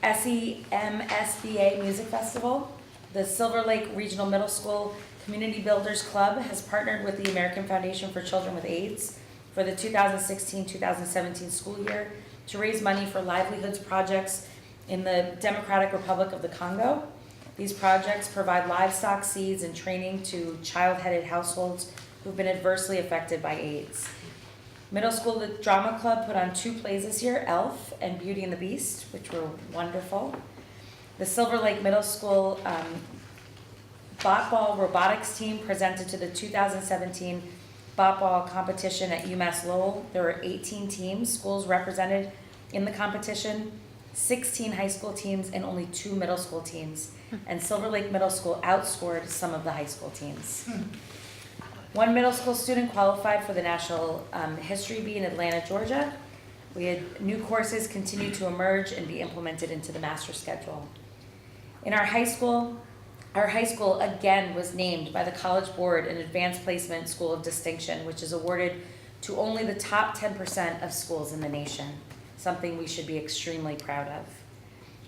SEMSBA Music Festival. The Silver Lake Regional Middle School Community Builders Club has partnered with the American Foundation for Children with AIDS for the 2016-2017 school year to raise money for livelihoods projects in the Democratic Republic of the Congo. These projects provide livestock, seeds, and training to child-headed households who've been adversely affected by AIDS. Middle school, the drama club put on 2 plays this year, Elf and Beauty and the Beast, which were wonderful. The Silver Lake Middle School Bot Ball robotics team presented to the 2017 Bot Ball competition at UMass Lowell. There were 18 schools represented in the competition, 16 high school teams and only 2 middle school teams. And Silver Lake Middle School outscored some of the high school teams. 1 middle school student qualified for the National History Bee in Atlanta, Georgia. We had new courses continue to emerge and be implemented into the master schedule. In our high school again was named by the College Board an Advanced Placement School of Distinction, which is awarded to only the top 10% of schools in the nation, something we should be extremely proud of.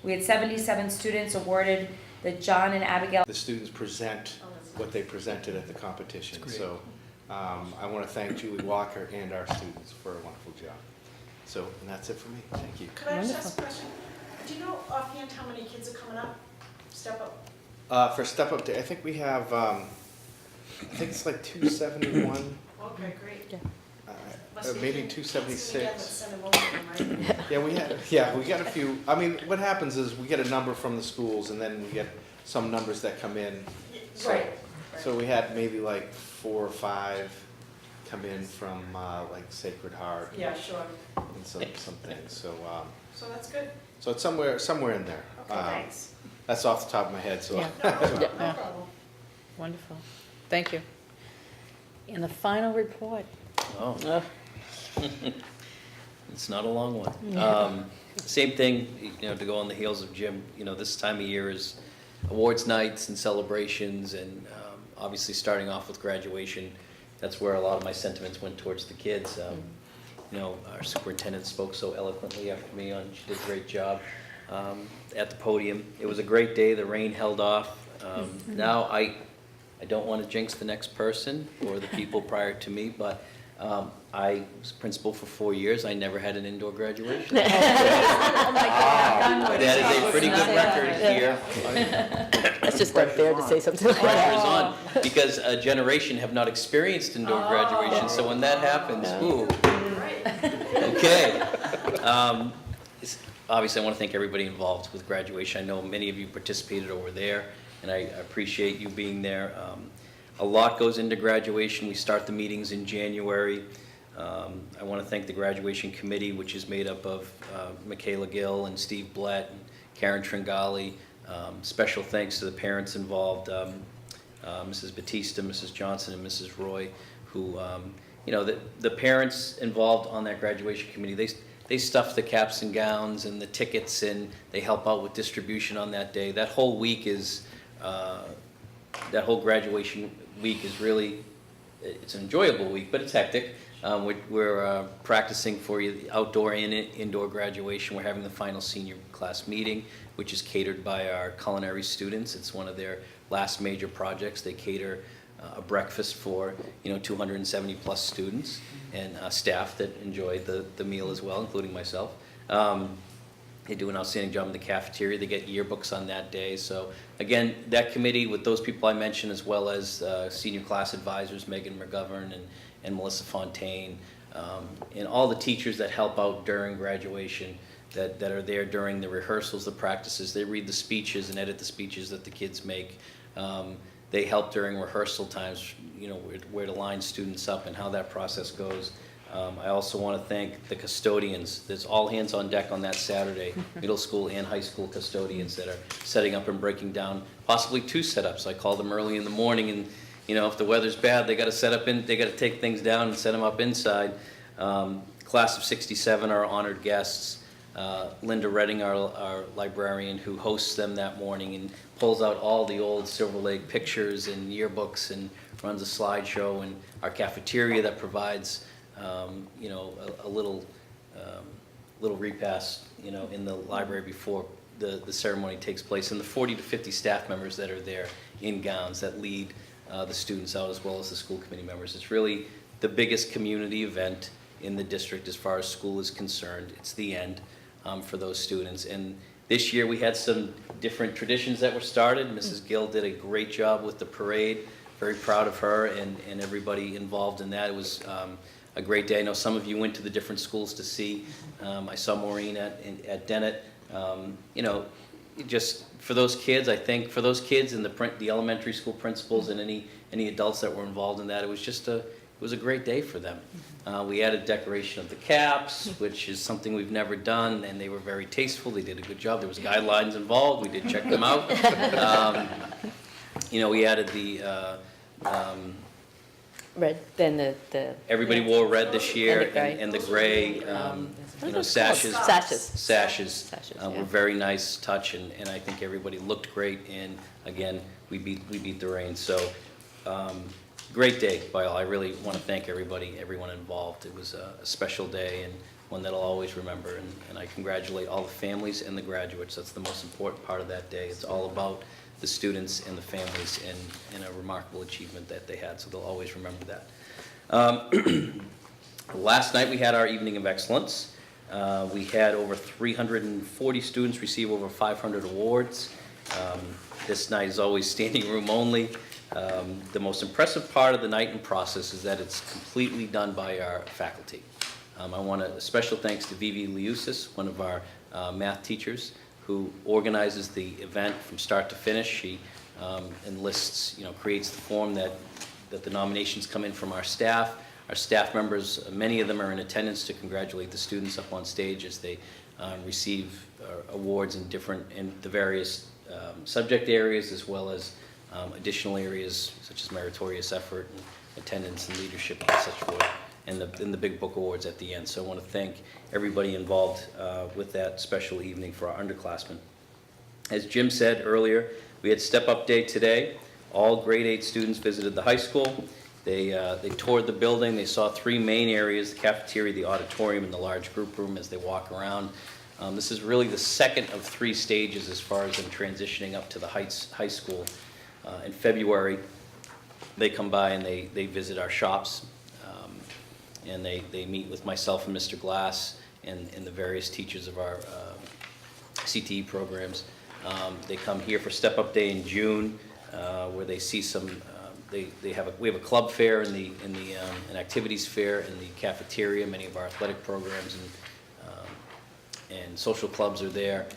We had 77 students awarded the John and Abigail.
The students present what they presented at the competition. So I want to thank Julie Walker and our students for a wonderful job. So, and that's it for me. Thank you.
Could I just ask a question? Do you know offhand how many kids are coming up? Step up?
For Step Up Day, I think we have, I think it's like 271.
Okay, great.
Maybe 276.
Send them over then, right?
Yeah, we got a few. I mean, what happens is we get a number from the schools and then we get some numbers that come in.
Right.
So we had maybe like 4 or 5 come in from like Sacred Heart.
Yeah, sure.
And some things. So
that's good.
so it's somewhere in there.
Okay, thanks.
That's off the top of my head. So
No problem.
Wonderful. Thank you. And the final report.
Oh. It's not a long one. Same thing, to go on the heels of Jim, this time of year is awards nights and celebrations, and obviously starting off with graduation, that's where a lot of my sentiments went towards the kids. Our superintendent spoke so eloquently after me she did a great job at the podium. It was a great day, the rain held off. Now I don't want to jinx the next person or the people prior to me, but I was principal for 4 years. I never had an indoor graduation.
Oh my God.
That is a pretty good record here.
That's just unfair to say something like that.
Pressure's on, because a generation have not experienced indoor graduation, so when that happens, ooh. Okay. Obviously, I want to thank everybody involved with graduation. I know many of you participated over there, and I appreciate you being there. A lot goes into graduation. We start the meetings in January. I want to thank the graduation committee, which is made up of Michaela Gill and Steve Blett and Karen Tringali. Special thanks to the parents involved, Mrs. Batista, Mrs. Johnson, and Mrs. Roy, who, you know, the parents involved on that graduation committee, they stuff the caps and gowns and the tickets, and they help out with distribution on that day. That whole week is, that whole graduation week is really, it's an enjoyable week, but it's hectic. We're practicing for the outdoor and indoor graduation. We're having the final senior class meeting, which is catered by our culinary students. It's one of their last major projects. They cater a breakfast for 270 plus students and staff that enjoy the meal as well, including myself. They do an outstanding job in the cafeteria. They get yearbooks on that day. So again, that committee with those people I mentioned, as well as senior class advisors, Megan McGovern and Melissa Fontaine, and all the teachers that help out during graduation, that are there during the rehearsals, the practices. They read the speeches and edit the speeches that the kids make. They help during rehearsal times, where to line students up and how that process goes. I also want to thank the custodians. There's all hands on deck on that Saturday, middle school and high school custodians that are setting up and breaking down, possibly 2 setups. I call them early in the morning, and if the weather's bad, they got to set up they got to take things down and set them up inside. Class of '67 are honored guests. Linda Redding, our librarian, who hosts them that morning and pulls out all the old Silver Lake pictures and yearbooks and runs a slideshow, and our cafeteria that provides a little repast in the library before the ceremony takes place, and the 40 to 50 staff members that are there in gowns that lead the students out, as well as the school committee members. It's really the biggest community event in the district as far as school is concerned. It's the end for those students. And this year we had some different traditions that were started. Mrs. Gill did a great job with the parade. Very proud of her and everybody involved in that. It was a great day. I know some of you went to the different schools to see. I saw Maureen at Dennett. Just for those kids, I think for those kids and the elementary school principals and any adults that were involved in that, it was just it was a great day for them. We added decoration of the caps, which is something we've never done, and they were very tasteful. They did a good job. There was guidelines involved. We did check them out. We added the
Red, then the.
everybody wore red this year,
And the
and
gray.
the gray,
What are those
sashes.
called? Sashes.
Sashes
yeah.
were very nice touch, and I think everybody looked great. And again, we beat the rain. So great day by all. I really want to thank everyone involved. It was a special day and one that I'll always remember. And I congratulate all the families and the graduates. That's the most important part of that day. It's all about the students and the families and a remarkable achievement that they had. So they'll always remember that. Last night we had our Evening of Excellence. We had over 340 students receive over 500 awards. This night is always standing room only. The most impressive part of the night and process is that it's completely done by our faculty. I want a special thanks to Vivi Liusis, one of our math teachers, who organizes the event from start to finish. She enlists, creates the form that the nominations come in from our staff. Our staff members, many of them are in attendance to congratulate the students up on stage as they receive awards in the various subject areas, as well as additional areas such as meritorious effort and attendance and leadership and such forth, and the Big Book Awards at the end. So I want to thank everybody involved with that special evening for our underclassmen. As Jim said earlier, we had Step Up Day today. All grade 8 students visited the high school. They toured the building. They saw 3 main areas: the cafeteria, the auditorium, and the large group room as they walk around. This is really the second of 3 stages as far as them transitioning up to the high school. In February, they come by and they visit our shops, and they meet with myself and Mr. Glass and the various teachers of our CTE programs. They come here for Step Up Day in June, where they see some. We have a club fair and an activities fair in the cafeteria. Many of our athletic programs and social clubs are there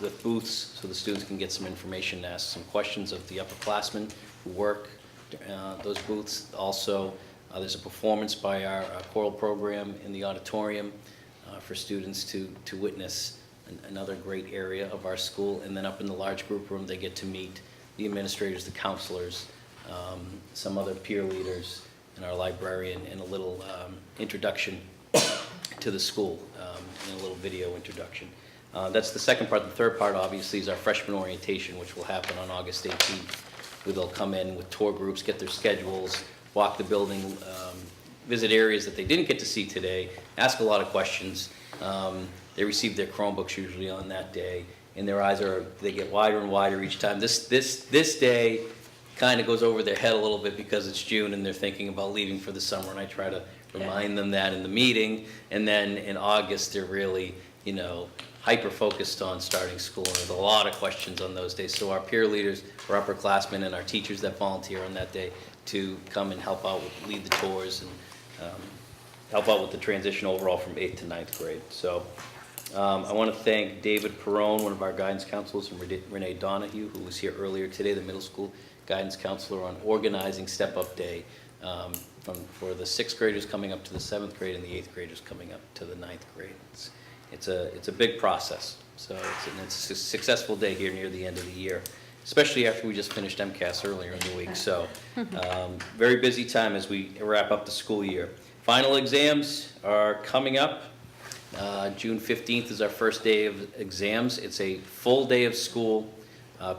with booths, so the students can get some information and ask some questions of the upperclassmen who work those booths. Also, there's a performance by our choral program in the auditorium for students to witness another great area of our school. And then up in the large group room, they get to meet the administrators, the counselors, some other peer leaders, and our librarian, and a little introduction to the school, and a little video introduction. That's the second part. The third part, obviously, is our freshman orientation, which will happen on August 18th, where they'll come in with tour groups, get their schedules, walk the building, visit areas that they didn't get to see today, ask a lot of questions. They receive their Chromebooks usually on that day, and their eyes they get wider and wider each time. This day kind of goes over their head a little bit because it's June and they're thinking about leaving for the summer, and I try to remind them that in the meeting. And then in August, they're really, hyper-focused on starting school, and there's a lot of questions on those days. So our peer leaders, our upperclassmen, and our teachers that volunteer on that day to come and help out, lead the tours, and help out with the transition overall from 8th to 9th grade. So I want to thank David Perrone, one of our guidance counselors, and Renee Donahue, who was here earlier today, the middle school guidance counselor, on organizing Step Up Day for the 6th graders coming up to the 7th grade and the 8th graders coming up to the 9th grade. It's a big process, so it's a successful day here near the end of the year, especially after we just finished MCAS earlier in the week. So very busy time as we wrap up the school year. Final exams are coming up. June 15th is our first day of exams. It's a full day of school.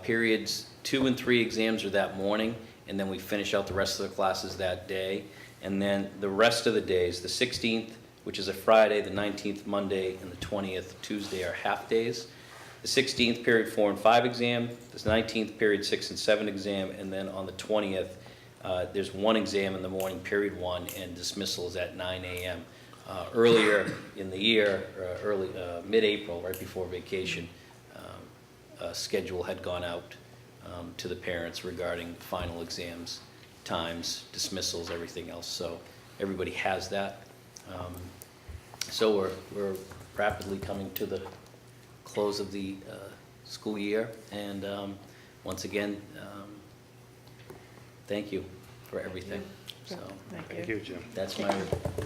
Periods 2 and 3 exams are that morning, and then we finish out the rest of the classes that day. And then the rest of the days, the 16th, which is a Friday, the 19th Monday, and the 20th Tuesday, are half days. The 16th period 4 and 5 exam, the 19th period 6 and 7 exam, and then on the 20th, there's 1 exam in the morning, period 1, and dismissal is at 9 a.m. Earlier in the year, mid-April, right before vacation, a schedule had gone out to the parents regarding final exams, times, dismissals, everything else. So everybody has that. So we're rapidly coming to the close of the school year, and once again, thank you for everything. So
Thank you, Jim.
that's my report for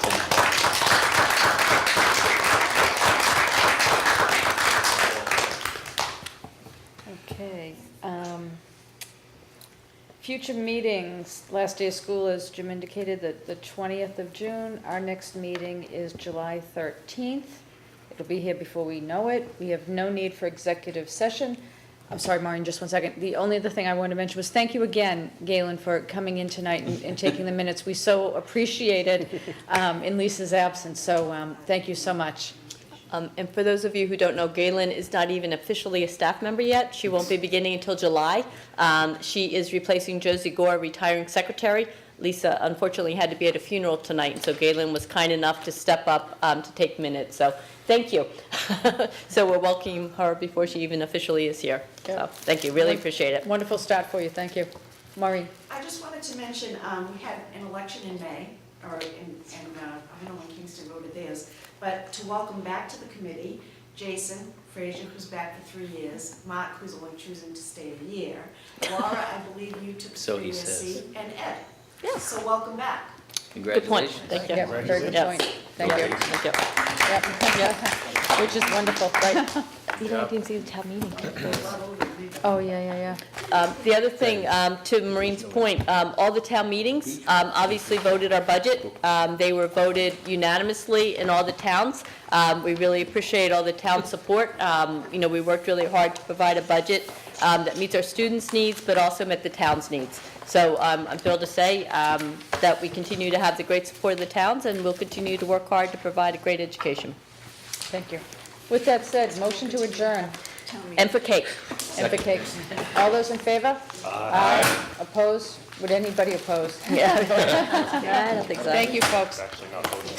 tonight.
Okay. Future meetings, last day of school, as Jim indicated, the 20th of June. Our next meeting is July 13th. It'll be here before we know it. We have no need for executive session. I'm sorry, Maureen, just one second. The only other thing I wanted to mention was thank you again, Galen, for coming in tonight and taking the minutes. We so appreciate it in Lisa's absence, so thank you so much.
And for those of you who don't know, Galen is not even officially a staff member yet. She won't be beginning until July. She is replacing Josie Gore, retiring secretary. Lisa unfortunately had to be at a funeral tonight, and so Galen was kind enough to step up to take minutes. So thank you. So we're welcoming her before she even officially is here. So thank you, really appreciate it.
Wonderful start for you, thank you. Maureen?
I just wanted to mention, we had an election in May, or I don't know when Kingston voted theirs, but to welcome back to the committee, Jason Frazier, who's back for 3 years, Mark, who's only choosing to stay a year, Laura, I believe you took
So
the
he
previous
says.
seat, and Ed. So welcome back.
Congratulations.
Thank you.
Yep, very good point. Thank you.
Thank you.
Yep. Which is wonderful, right?
Even I didn't see the town meeting.
Oh, yeah.
The other thing, to Maureen's point, all the town meetings obviously voted our budget. They were voted unanimously in all the towns. We really appreciate all the town support. We worked really hard to provide a budget that meets our students' needs, but also met the town's needs. So I'm thrilled to say that we continue to have the great support of the towns, and we'll continue to work hard to provide a great education.
Thank you. With that said, motion to adjourn.
And for cake.
And for cakes. All those in favor? Aye. Opposed? Would anybody oppose?
Yeah. I don't think so.
Thank you, folks.
Actually not voting.